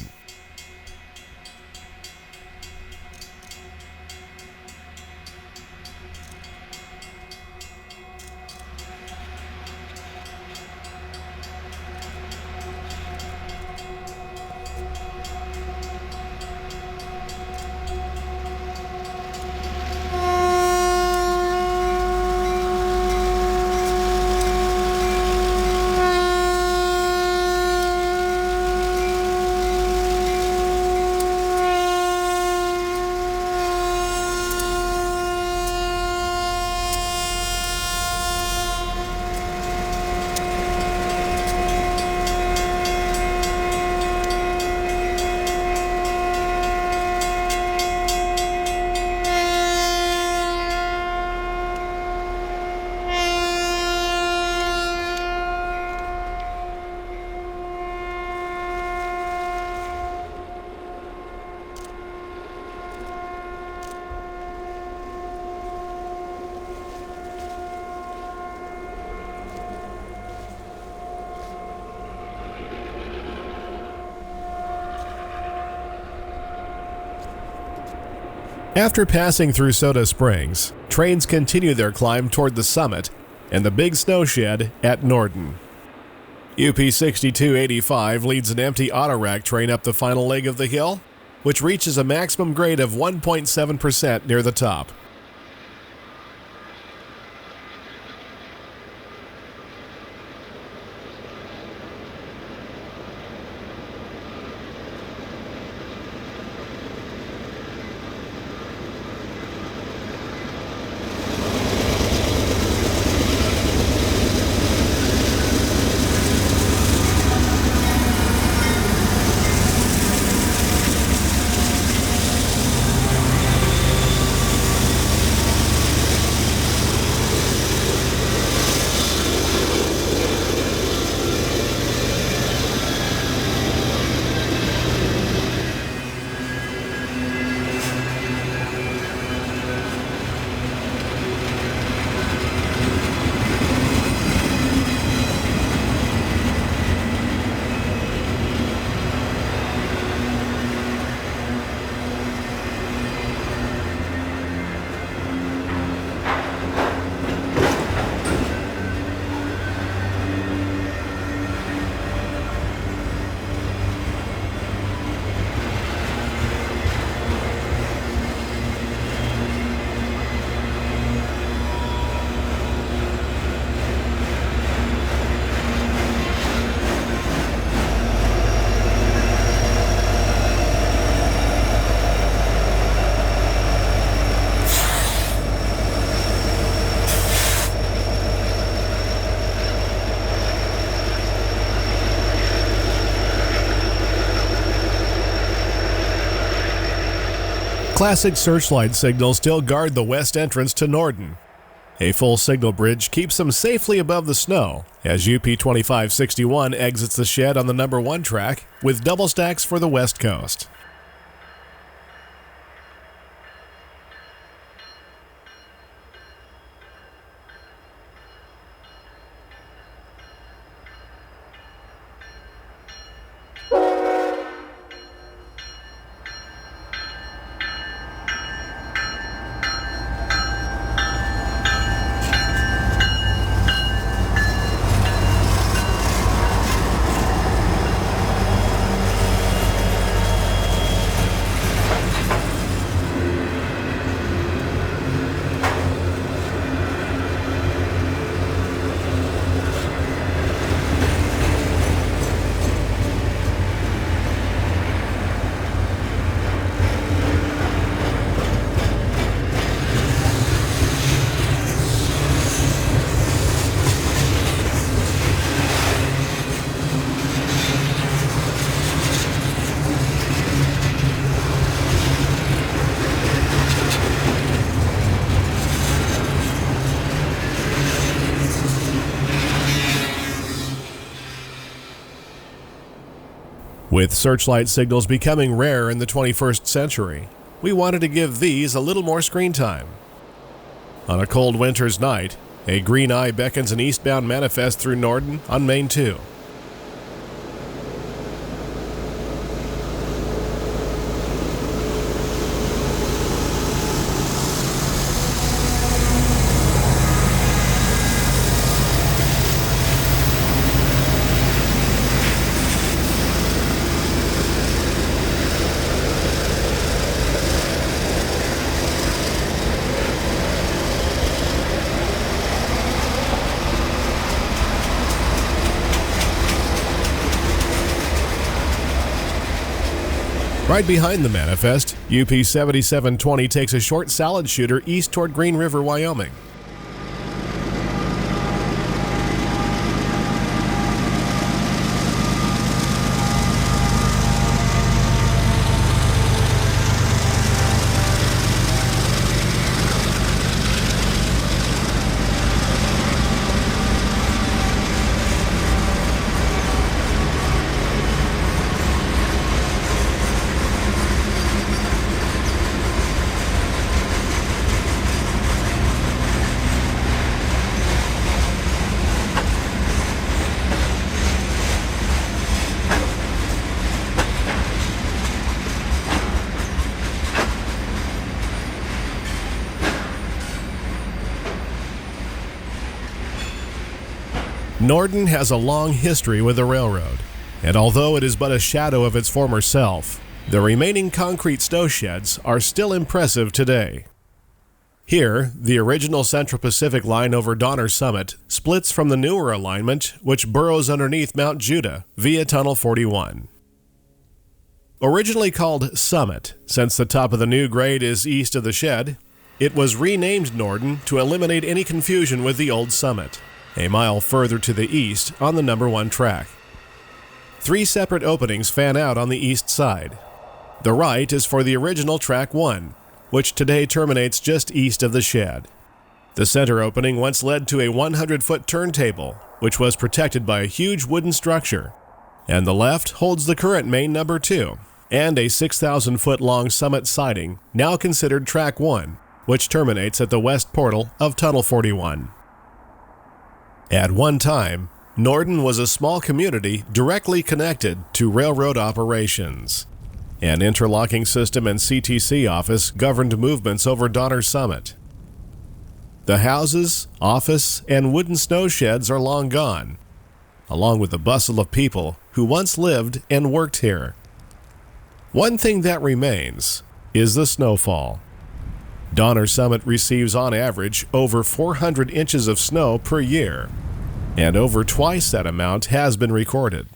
After passing through Soda Springs, trains continue their climb toward the summit and the big snow shed at Norden. UP 6285 leads an empty autorack train up the final leg of the hill, which reaches a maximum grade of 1.7% near the top. Classic searchlight signals still guard the west entrance to Norden. A full signal bridge keeps them safely above the snow as UP 2561 exits the shed on the number 1 track with double stacks for the west coast. With searchlight signals becoming rare in the 21st century, we wanted to give these a little more screen time. On a cold winter's night, a green eye beckons an eastbound manifest through Norden on Main 2. Right behind the manifest, UP 7720 takes a short salad shooter east toward Green River, Wyoming. Norden has a long history with the railroad, and although it is but a shadow of its former self, the remaining concrete snow sheds are still impressive today. Here, the original Central Pacific line over Donner Summit splits from the newer alignment, which burrows underneath Mount Judah via Tunnel 41. Originally called Summit, since the top of the new grade is east of the shed, it was renamed Norden to eliminate any confusion with the old Summit, a mile further to the east on the number 1 track. 3 separate openings fan out on the east side. The right is for the original Track 1, which today terminates just east of the shed. The center opening once led to a 100-foot turntable, which was protected by a huge wooden structure, and the left holds the current main number 2, and a 6,000-foot-long summit siding, now considered Track 1, which terminates at the west portal of Tunnel 41. At one time, Norden was a small community directly connected to railroad operations. An interlocking system and CTC office governed movements over Donner Summit. The houses, office, and wooden snow sheds are long gone, along with the bustle of people who once lived and worked here. One thing that remains is the snowfall. Donner Summit receives on average over 400 inches of snow per year, and over twice that amount has been recorded.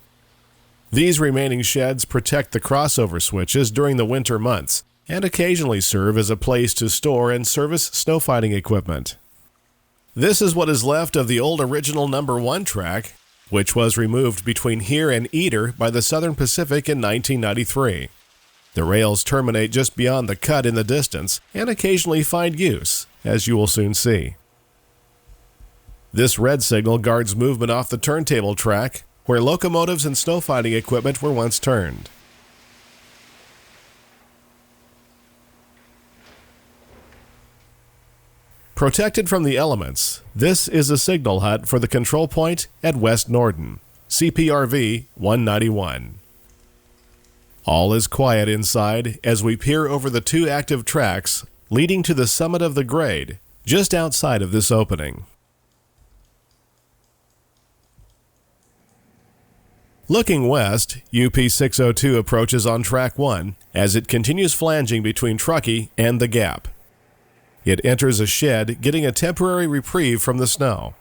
These remaining sheds protect the crossover switches during the winter months and occasionally serve as a place to store and service snow fighting equipment. This is what is left of the old original number 1 track, which was removed between here and Eder by the Southern Pacific in 1993. The rails terminate just beyond the cut in the distance and occasionally find use, as you will soon see. This red signal guards movement off the turntable track, where locomotives and snow fighting equipment were once turned. Protected from the elements, this is a signal hut for the control point at West Norden, CPRV 191. All is quiet inside as we peer over the two active tracks leading to the summit of the grade, just outside of this opening. Looking west, UP 602 approaches on track 1 as it continues flanging between Truckee and the Gap. It enters a shed, getting a temporary reprieve from the snow.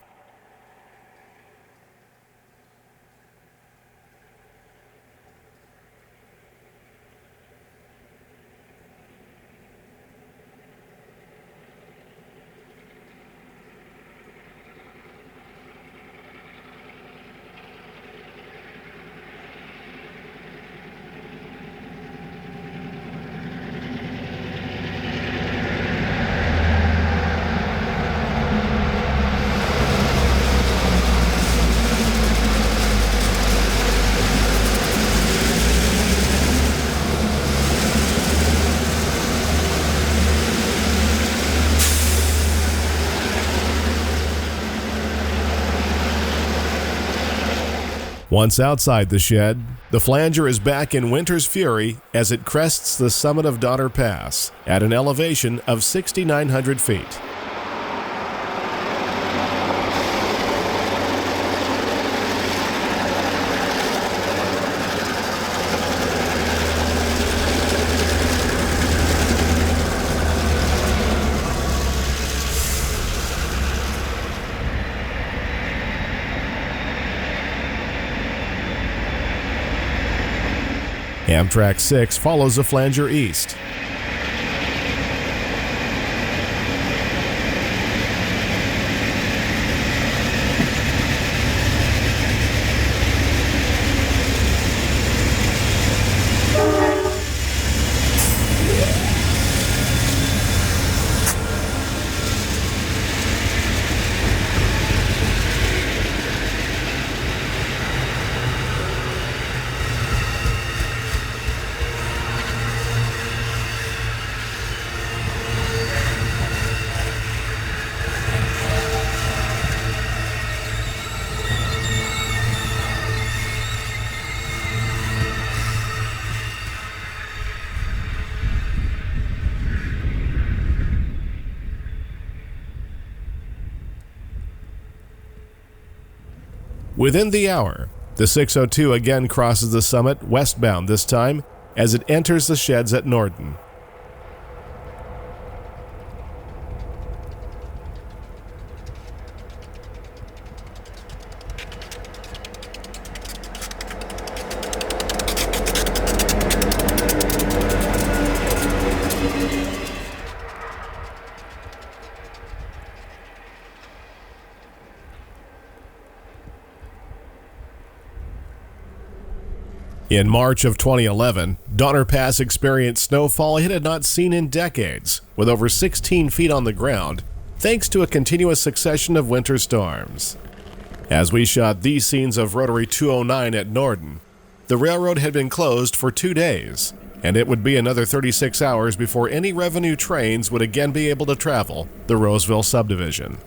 Once outside the shed, the flanger is back in winter's fury as it crests the summit of Donner Pass at an elevation of 6,900 feet. Amtrak 6 follows the flanger east. Within the hour, the 602 again crosses the summit westbound this time as it enters the sheds at Norden. In March of 2011, Donner Pass experienced snowfall it had not seen in decades, with over 16 feet on the ground, thanks to a continuous succession of winter storms. As we shot these scenes of Rotary 209 at Norden, the railroad had been closed for 2 days, and it would be another 36 hours before any revenue trains would again be able to travel the Roseville subdivision.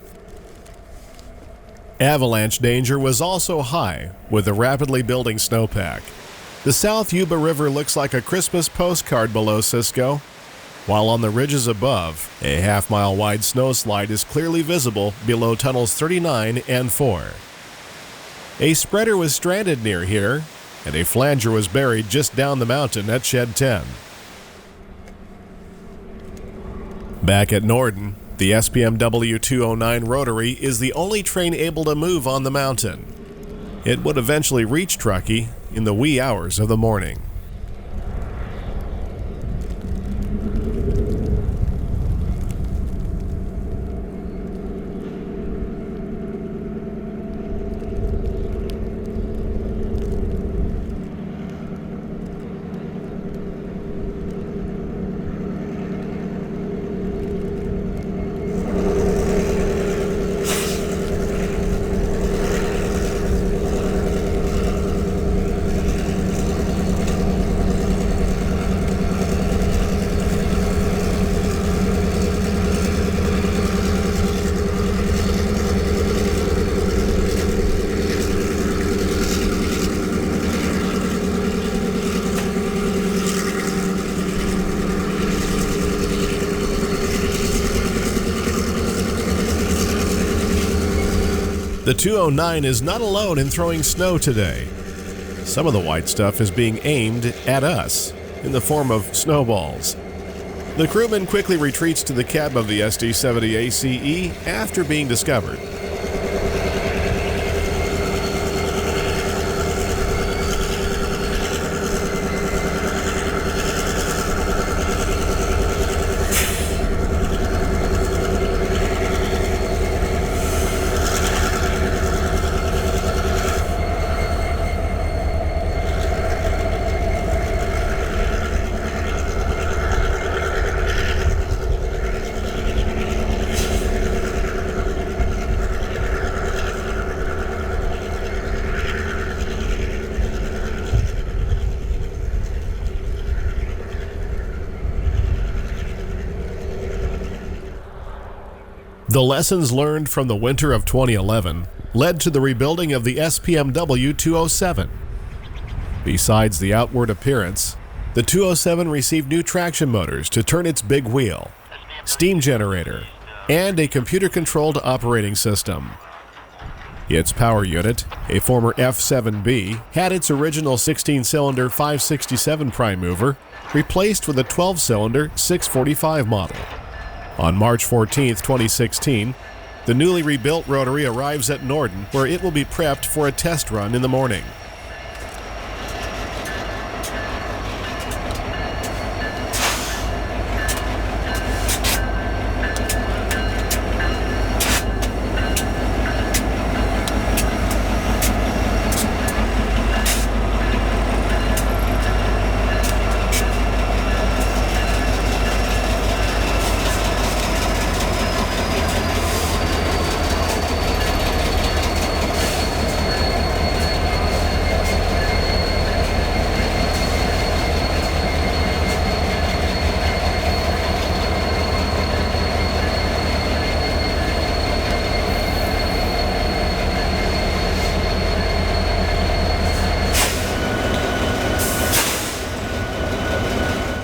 Avalanche danger was also high, with the rapidly building snowpack. The South Yuba River looks like a Christmas postcard below Cisco, while on the ridges above, a half-mile wide snowslide is clearly visible below tunnels 39 and 4. A spreader was stranded near here, and a flanger was buried just down the mountain at Shed 10. Back at Norden, the SPMW 209 Rotary is the only train able to move on the mountain. It would eventually reach Truckee in the wee hours of the morning. The 209 is not alone in throwing snow today. Some of the white stuff is being aimed at us in the form of snowballs. The crewman quickly retreats to the cab of the SD-70 ACE after being discovered. The lessons learned from the winter of 2011 led to the rebuilding of the SPMW 207. Besides the outward appearance, the 207 received new traction motors to turn its big wheel, steam generator, and a computer-controlled operating system. Its power unit, a former F7B, had its original 16-cylinder 567 prime mover replaced with a 12-cylinder 645 model. On March 14, 2016, the newly rebuilt Rotary arrives at Norden, where it will be prepped for a test run in the morning.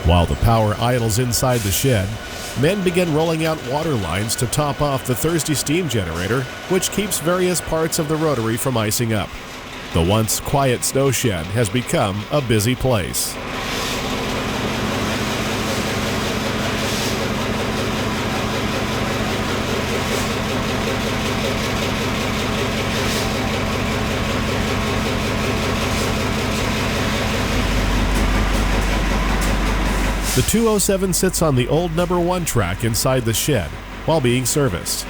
While the power idles inside the shed, men begin rolling out water lines to top off the Thursday steam generator, which keeps various parts of the Rotary from icing up. The once quiet snow shed has become a busy place. The 207 sits on the old number 1 track inside the shed while being serviced.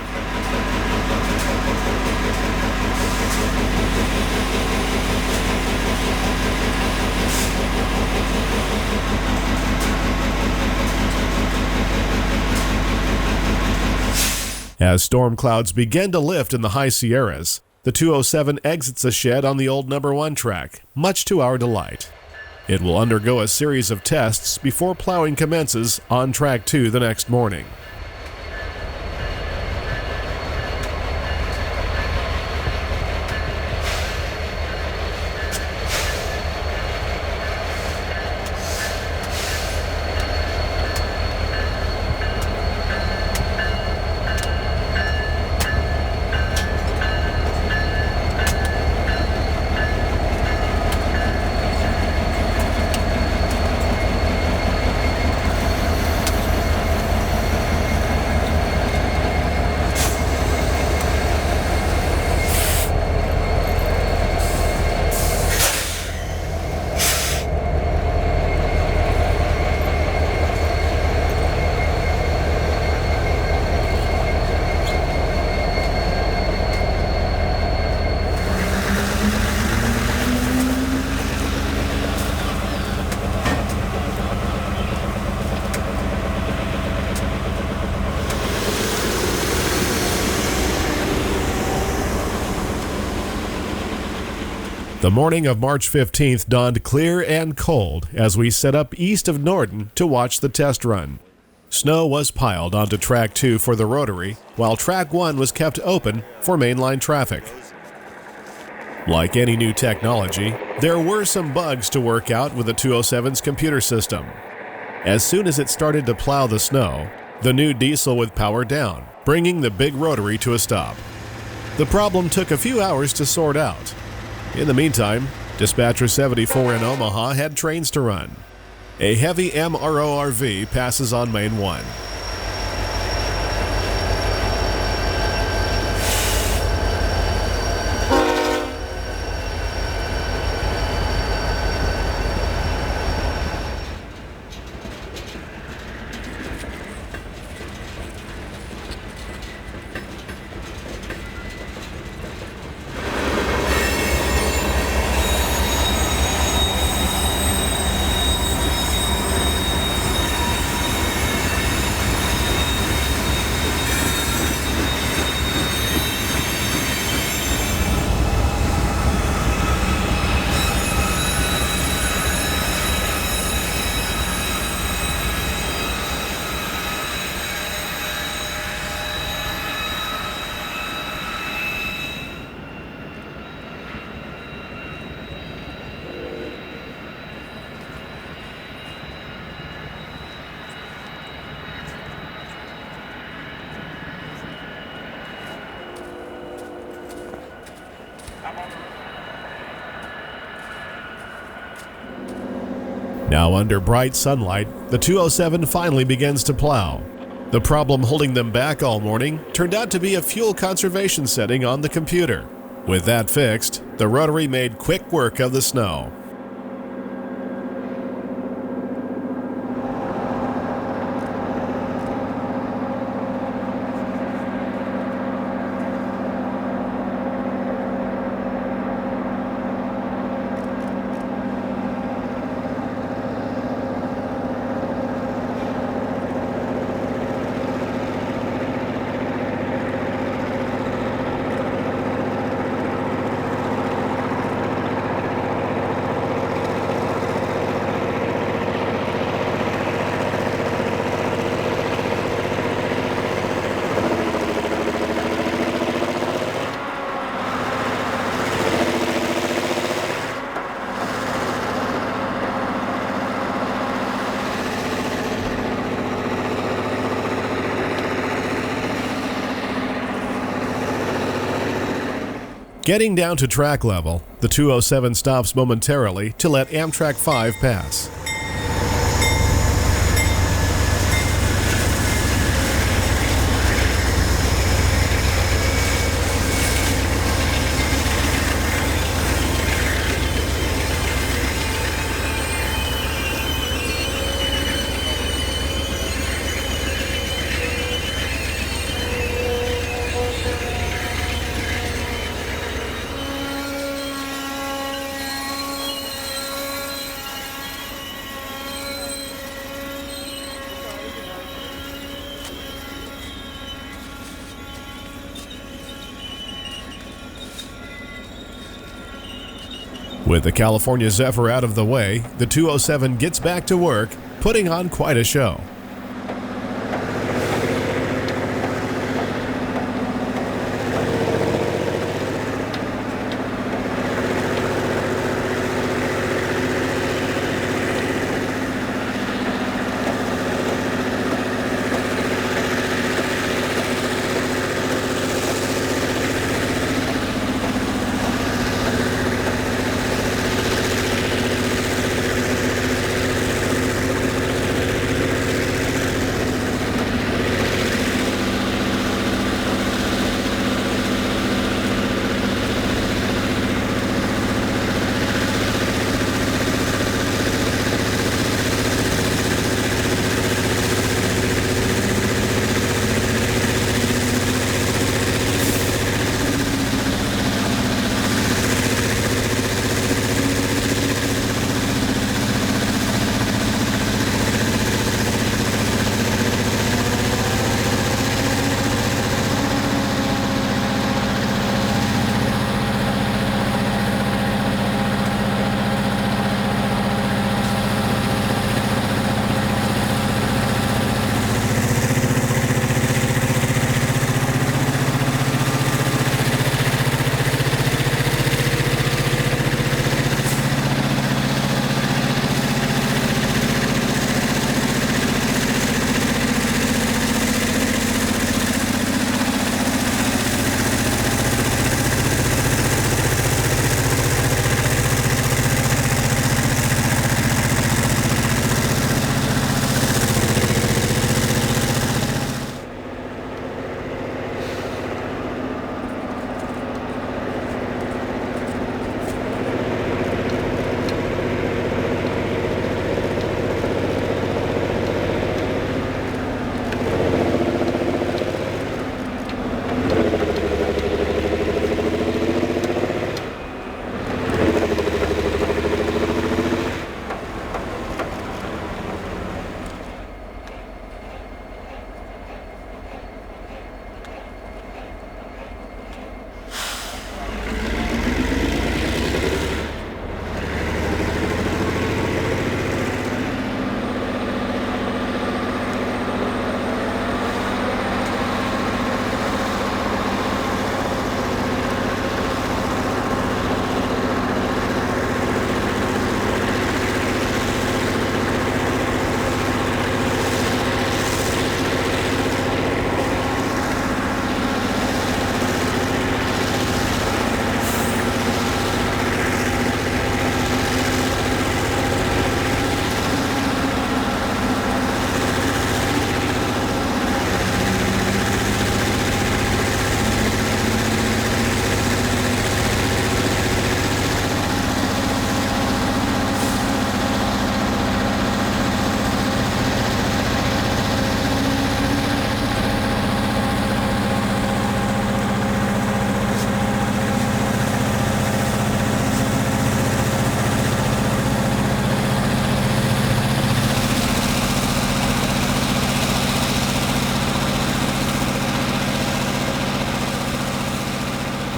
As storm clouds begin to lift in the high Sierras, the 207 exits the shed on the old number 1 track, much to our delight. It will undergo a series of tests before plowing commences on Track 2 the next morning. The morning of March 15th dawned clear and cold as we set up east of Norden to watch the test run. Snow was piled onto Track 2 for the Rotary, while Track 1 was kept open for mainline traffic. Like any new technology, there were some bugs to work out with the 207's computer system. As soon as it started to plow the snow, the new diesel would power down, bringing the big Rotary to a stop. The problem took a few hours to sort out. In the meantime, Dispatcher 74 in Omaha had trains to run. A heavy MRORV passes on Main 1. Now under bright sunlight, the 207 finally begins to plow. The problem holding them back all morning turned out to be a fuel conservation setting on the computer. With that fixed, the Rotary made quick work of the snow. Getting down to track level, the 207 stops momentarily to let Amtrak 5 pass. With the California Zephyr out of the way, the 207 gets back to work, putting on quite a show.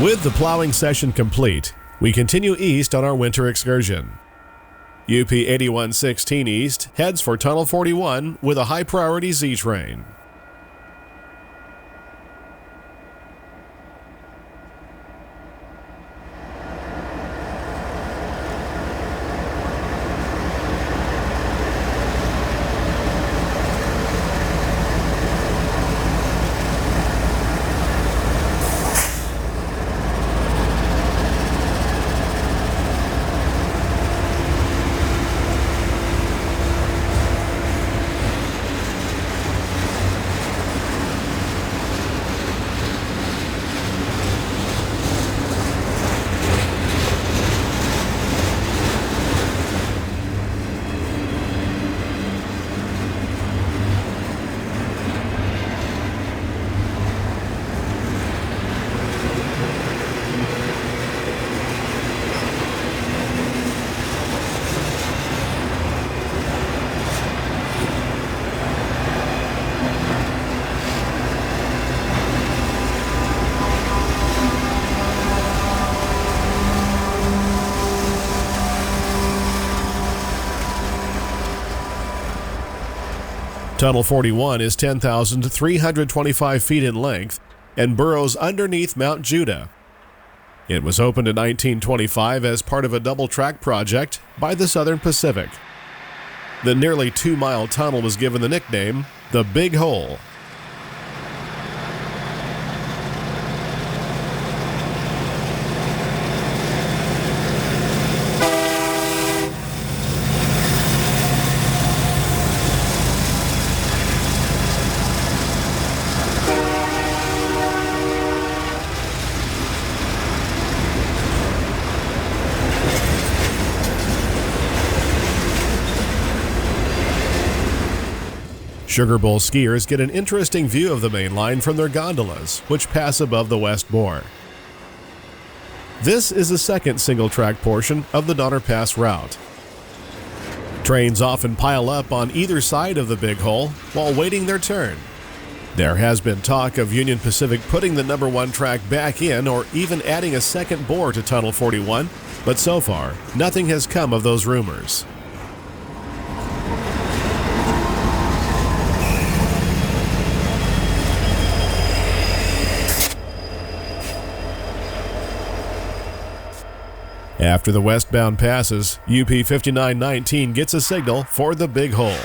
With the plowing session complete, we continue east on our winter excursion. UP 8116 East heads for Tunnel 41 with a high-priority Z-train. Tunnel 41 is 10,325 feet in length and burrows underneath Mount Judah. It was opened in 1925 as part of a double-track project by the Southern Pacific. The nearly 2-mile tunnel was given the nickname the Big Hole. Sugar Bowl skiers get an interesting view of the main line from their gondolas, which pass above the west bore. This is the second single-track portion of the Donner Pass route. Trains often pile up on either side of the Big Hole while waiting their turn. There has been talk of Union Pacific putting the number 1 track back in or even adding a second bore to Tunnel 41, but so far, nothing has come of those rumors. After the westbound passes, UP 5919 gets a signal for the Big Hole.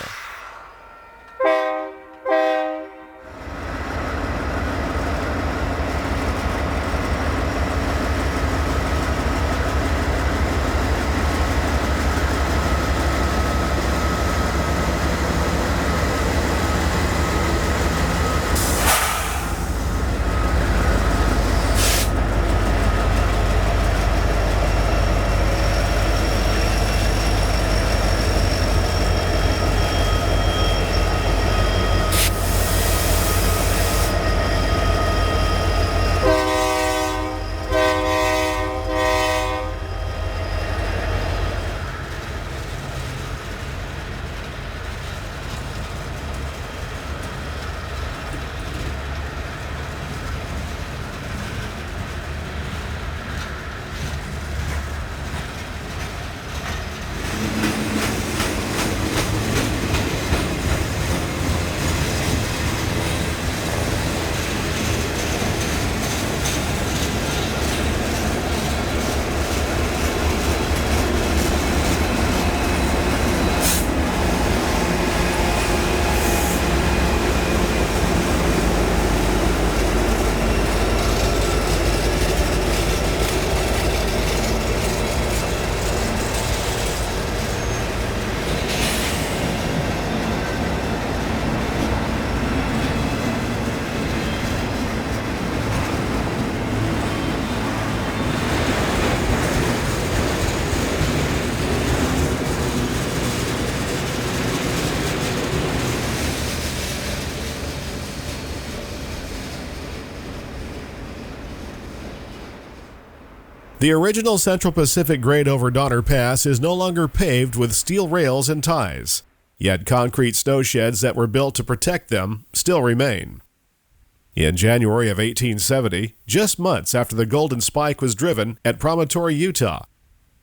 The original Central Pacific grade over Donner Pass is no longer paved with steel rails and ties, yet concrete snow sheds that were built to protect them still remain. In January of 1870, just months after the Golden Spike was driven at Promontory, Utah,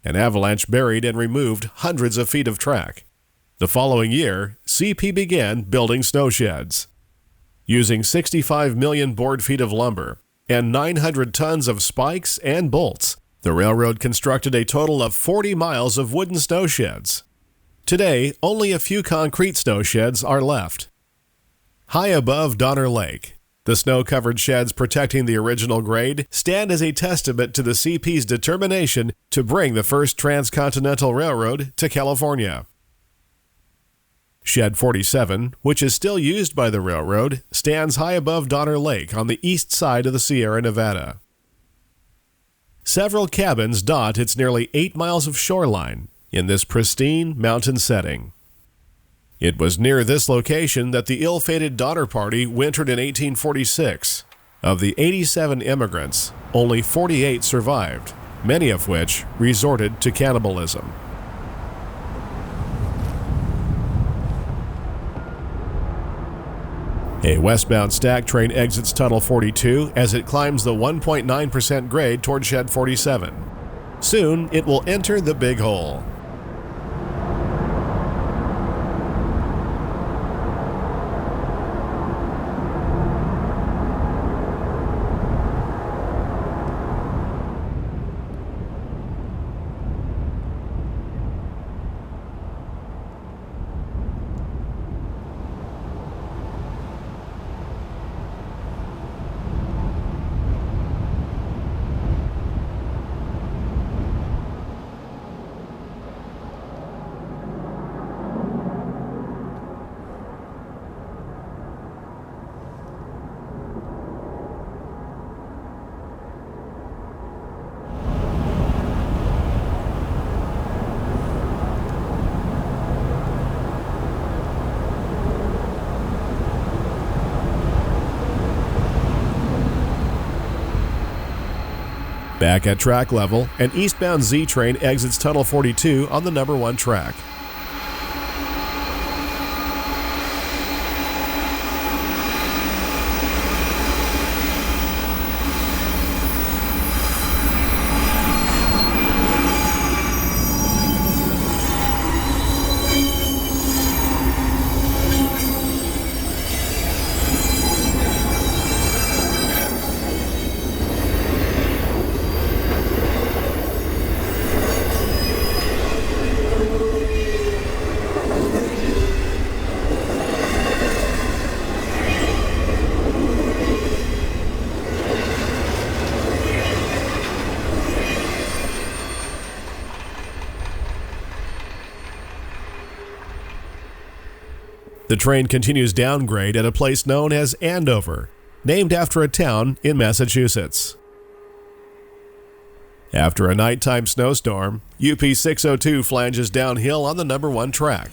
an avalanche buried and removed hundreds of feet of track. The following year, CP began building snow sheds. Using 65 million board feet of lumber and 900 tons of spikes and bolts, the railroad constructed a total of 40 miles of wooden snow sheds. Today, only a few concrete snow sheds are left. High above Donner Lake, the snow-covered sheds protecting the original grade stand as a testament to the CP's determination to bring the first transcontinental railroad to California. Shed 47, which is still used by the railroad, stands high above Donner Lake on the east side of the Sierra Nevada. Several cabins dot its nearly 8 miles of shoreline in this pristine mountain setting. It was near this location that the ill-fated Donner Party wintered in 1846. Of the 87 immigrants, only 48 survived, many of which resorted to cannibalism. A westbound stack train exits Tunnel 42 as it climbs the 1.9% grade toward Shed 47. Soon, it will enter the Big Hole. Back at track level, an eastbound Z train exits Tunnel 42 on the number 1 track. The train continues downgrade at a place known as Andover, named after a town in Massachusetts. After a nighttime snowstorm, UP 602 flanges downhill on the number 1 track.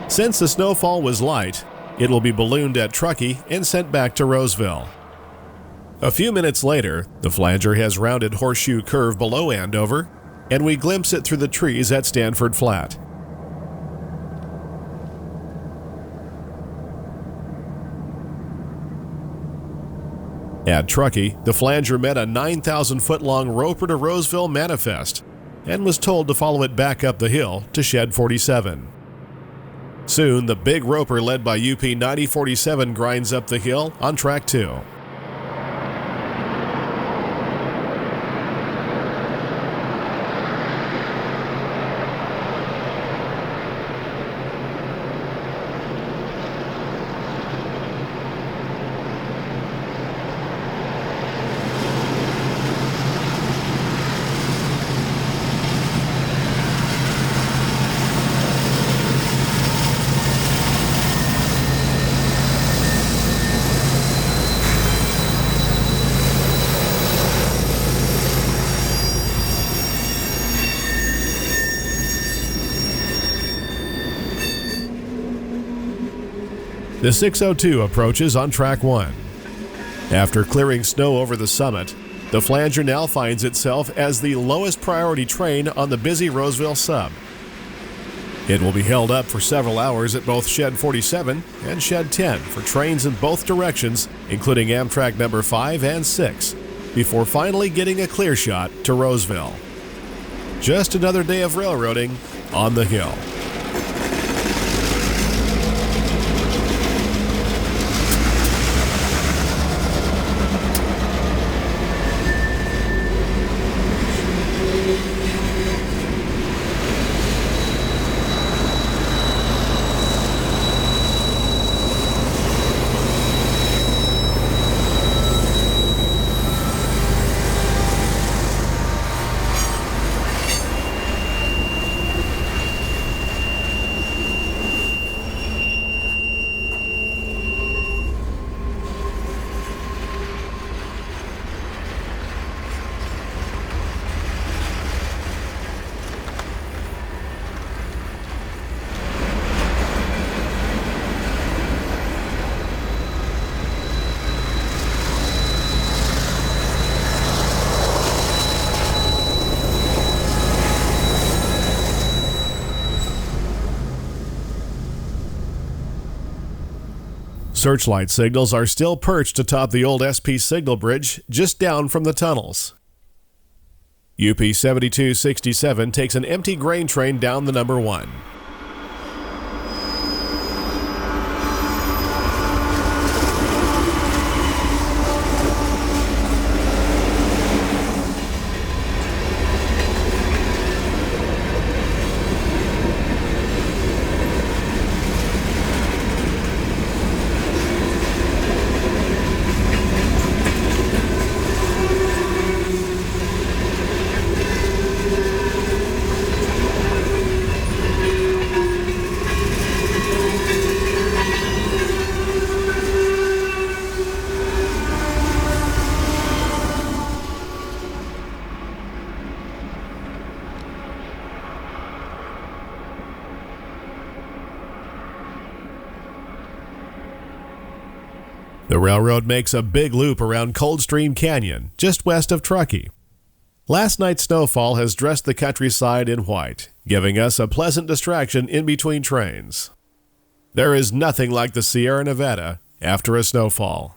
Since the snowfall was light, it will be ballooned at Truckee and sent back to Roseville. A few minutes later, the flanger has rounded horseshoe curve below Andover, and we glimpse it through the trees at Stanford Flat. At Truckee, the flanger met a 9,000-foot-long Roper to Roseville manifest and was told to follow it back up the hill to Shed 47. Soon, the big Roper led by UP 9047 grinds up the hill on Track 2. The 602 approaches on Track 1. After clearing snow over the summit, the flanger now finds itself as the lowest priority train on the busy Roseville sub. It will be held up for several hours at both Shed 47 and Shed 10 for trains in both directions, including Amtrak number 5 and 6, before finally getting a clear shot to Roseville. Just another day of railroading on the hill. Searchlight signals are still perched atop the old SP signal bridge just down from the tunnels. UP 7267 takes an empty grain train down the number 1. The railroad makes a big loop around Coldstream Canyon, just west of Truckee. Last night's snowfall has dressed the countryside in white, giving us a pleasant distraction in between trains. There is nothing like the Sierra Nevada after a snowfall.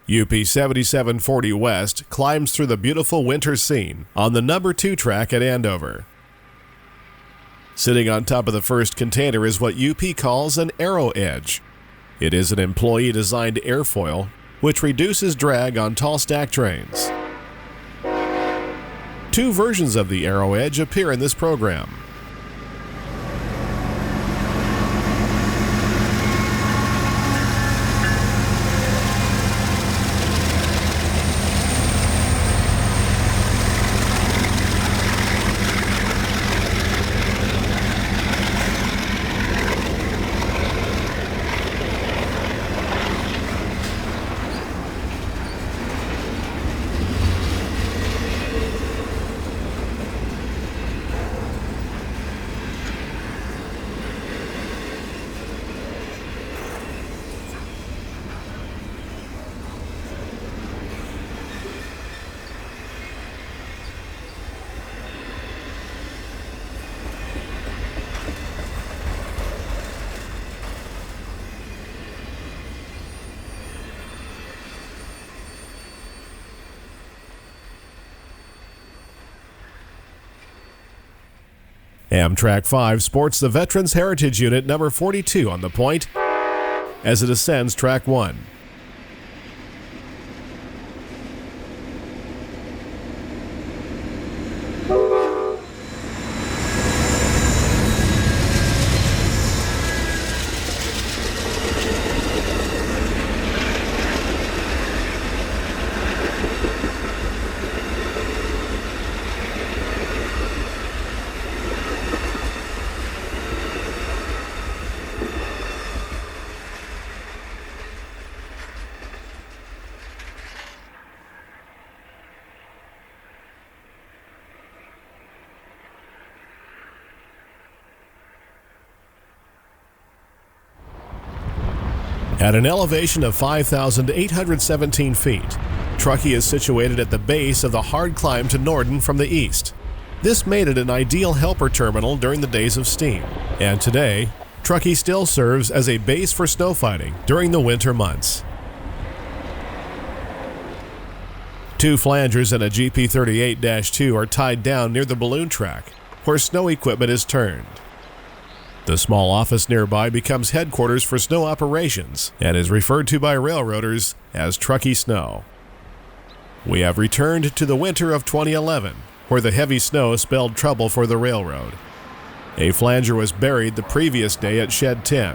UP 7740 West climbs through the beautiful winter scene on the number 2 track at Andover. Sitting on top of the first container is what UP calls an arrow edge. It is an employee-designed airfoil which reduces drag on tall stack trains. 2 versions of the arrow edge appear in this program. Amtrak 5 sports the Veterans Heritage Unit number 42 on the point as it ascends Track 1. At an elevation of 5,817 feet, Truckee is situated at the base of the hard climb to Norden from the east. This made it an ideal helper terminal during the days of steam, and today, Truckee still serves as a base for snow fighting during the winter months. Two flangers and a GP38-2 are tied down near the balloon track, where snow equipment is turned. The small office nearby becomes headquarters for snow operations and is referred to by railroaders as Truckee Snow. We have returned to the winter of 2011, where the heavy snow spelled trouble for the railroad. A flanger was buried the previous day at Shed 10,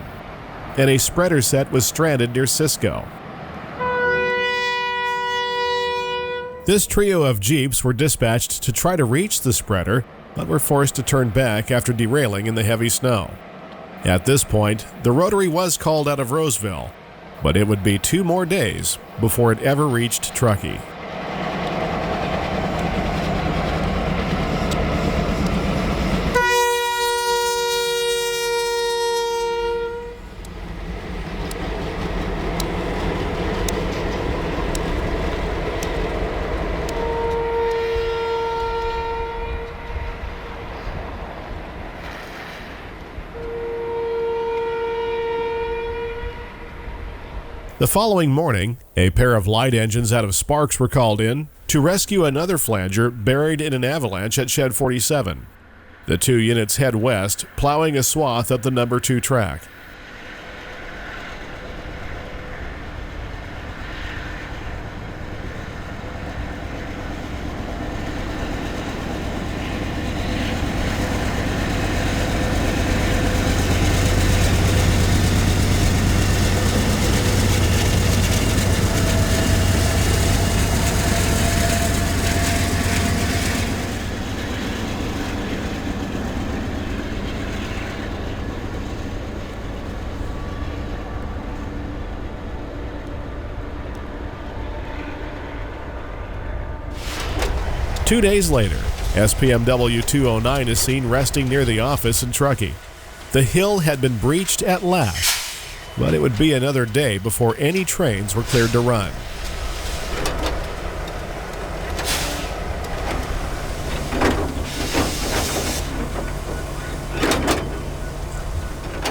and a spreader set was stranded near Cisco. This trio of Jeeps were dispatched to try to reach the spreader, but were forced to turn back after derailing in the heavy snow. At this point, the Rotary was called out of Roseville, but it would be 2 more days before it ever reached Truckee. The following morning, a pair of light engines out of Sparks were called in to rescue another flanger buried in an avalanche at Shed 47. The 2 units head west, plowing a swath up the number 2 track. Two days later, SPMW 209 is seen resting near the office in Truckee. The hill had been breached at last, but it would be another day before any trains were cleared to run.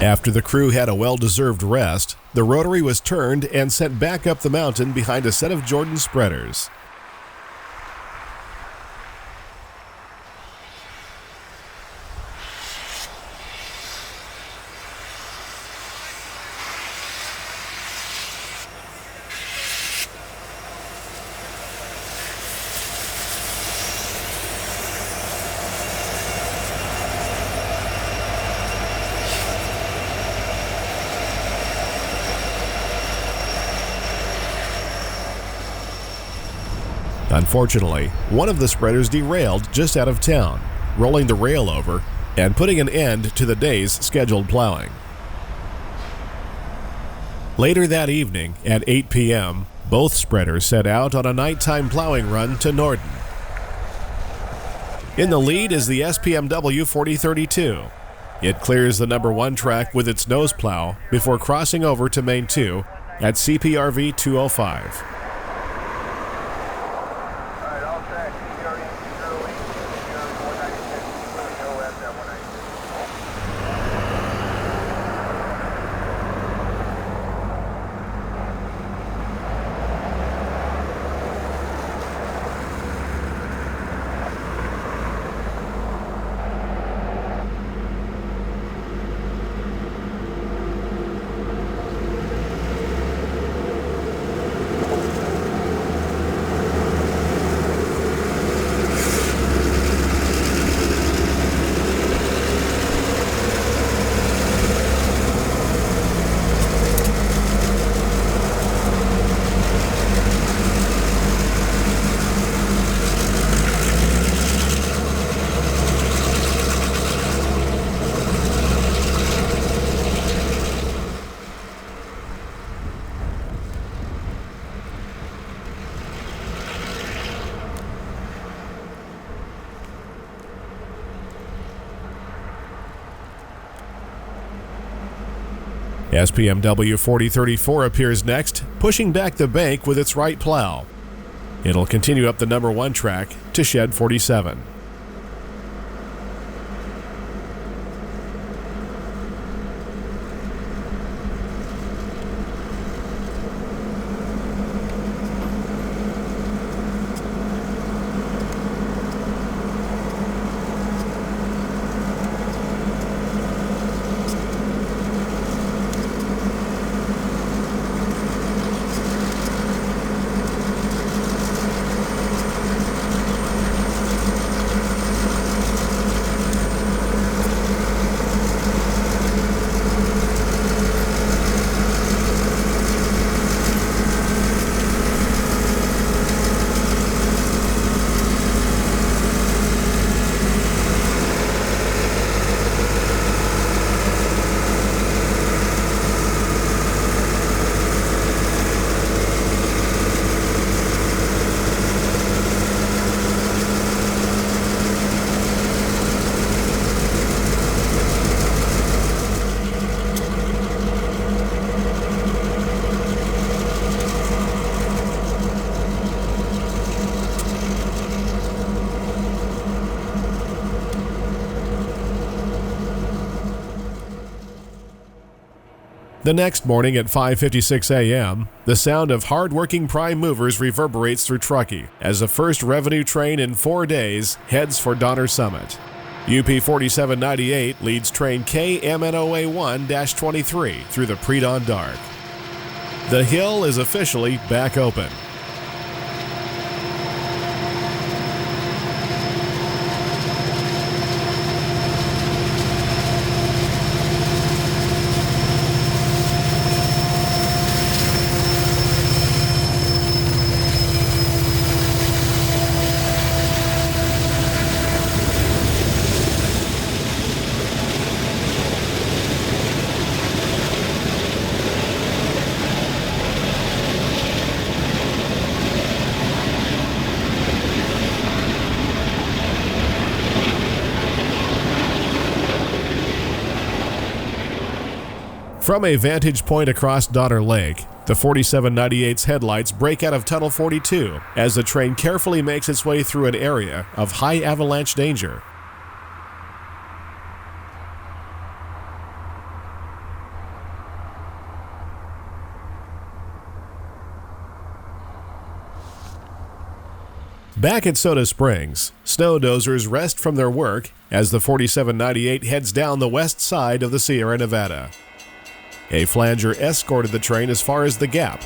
After the crew had a well-deserved rest, the Rotary was turned and sent back up the mountain behind a set of Jordan spreaders. Unfortunately, one of the spreaders derailed just out of town, rolling the rail over and putting an end to the day's scheduled plowing. Later that evening, at 8 p.m., both spreaders set out on a nighttime plowing run to Norden. In the lead is the SPMW 4032. It clears the number 1 track with its nose plow before crossing over to Main 2 at CPRV 205. SPMW 4034 appears next, pushing back the bank with its right plow. It'll continue up the number 1 track to shed 47. The next morning at 5:56 a.m., the sound of hard-working prime movers reverberates through Truckee as the first revenue train in 4 days heads for Donner Summit. UP 4798 leads train KMNOA1-23 through the pre-dawn dark. The hill is officially back open. From a vantage point across Donner Lake, the 4798's headlights break out of Tunnel 42 as the train carefully makes its way through an area of high avalanche danger. Back at Soda Springs, snow dozers rest from their work as the 4798 heads down the west side of the Sierra Nevada. A flanger escorted the train as far as the Gap.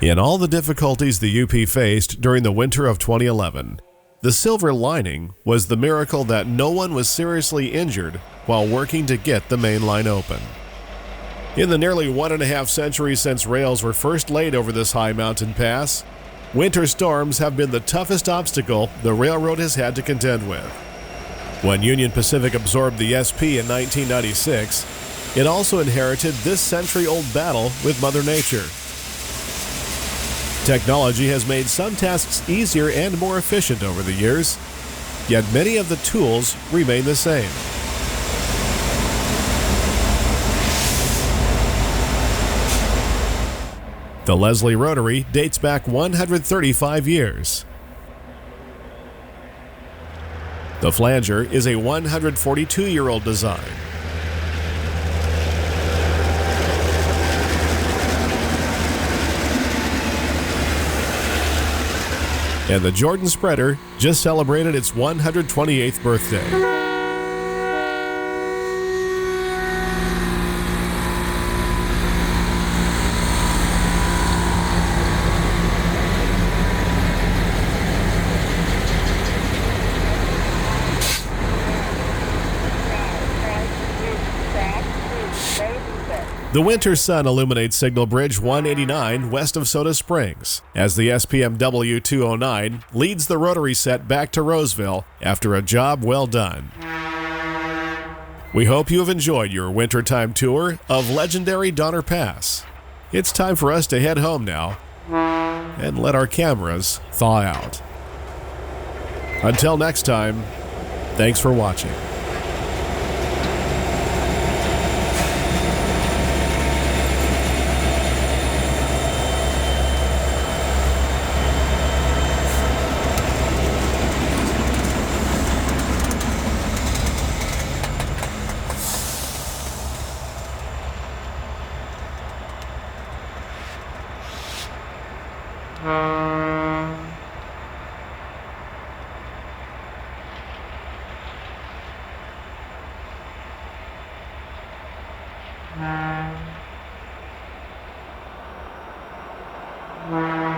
In all the difficulties the UP faced during the winter of 2011, the silver lining was the miracle that no one was seriously injured while working to get the main line open. In the nearly 1.5 centuries since rails were first laid over this high mountain pass, winter storms have been the toughest obstacle the railroad has had to contend with. When Union Pacific absorbed the SP in 1996, it also inherited this century-old battle with Mother Nature. Technology has made some tasks easier and more efficient over the years, yet many of the tools remain the same. The Leslie Rotary dates back 135 years. The flanger is a 142-year-old design. And the Jordan Spreader just celebrated its 128th birthday. The winter sun illuminates Signal Bridge 189 west of Soda Springs as the SPMW 209 leads the Rotary set back to Roseville after a job well done. We hope you have enjoyed your wintertime tour of legendary Donner Pass. It's time for us to head home now and let our cameras thaw out. Until next time, thanks for watching. Wow.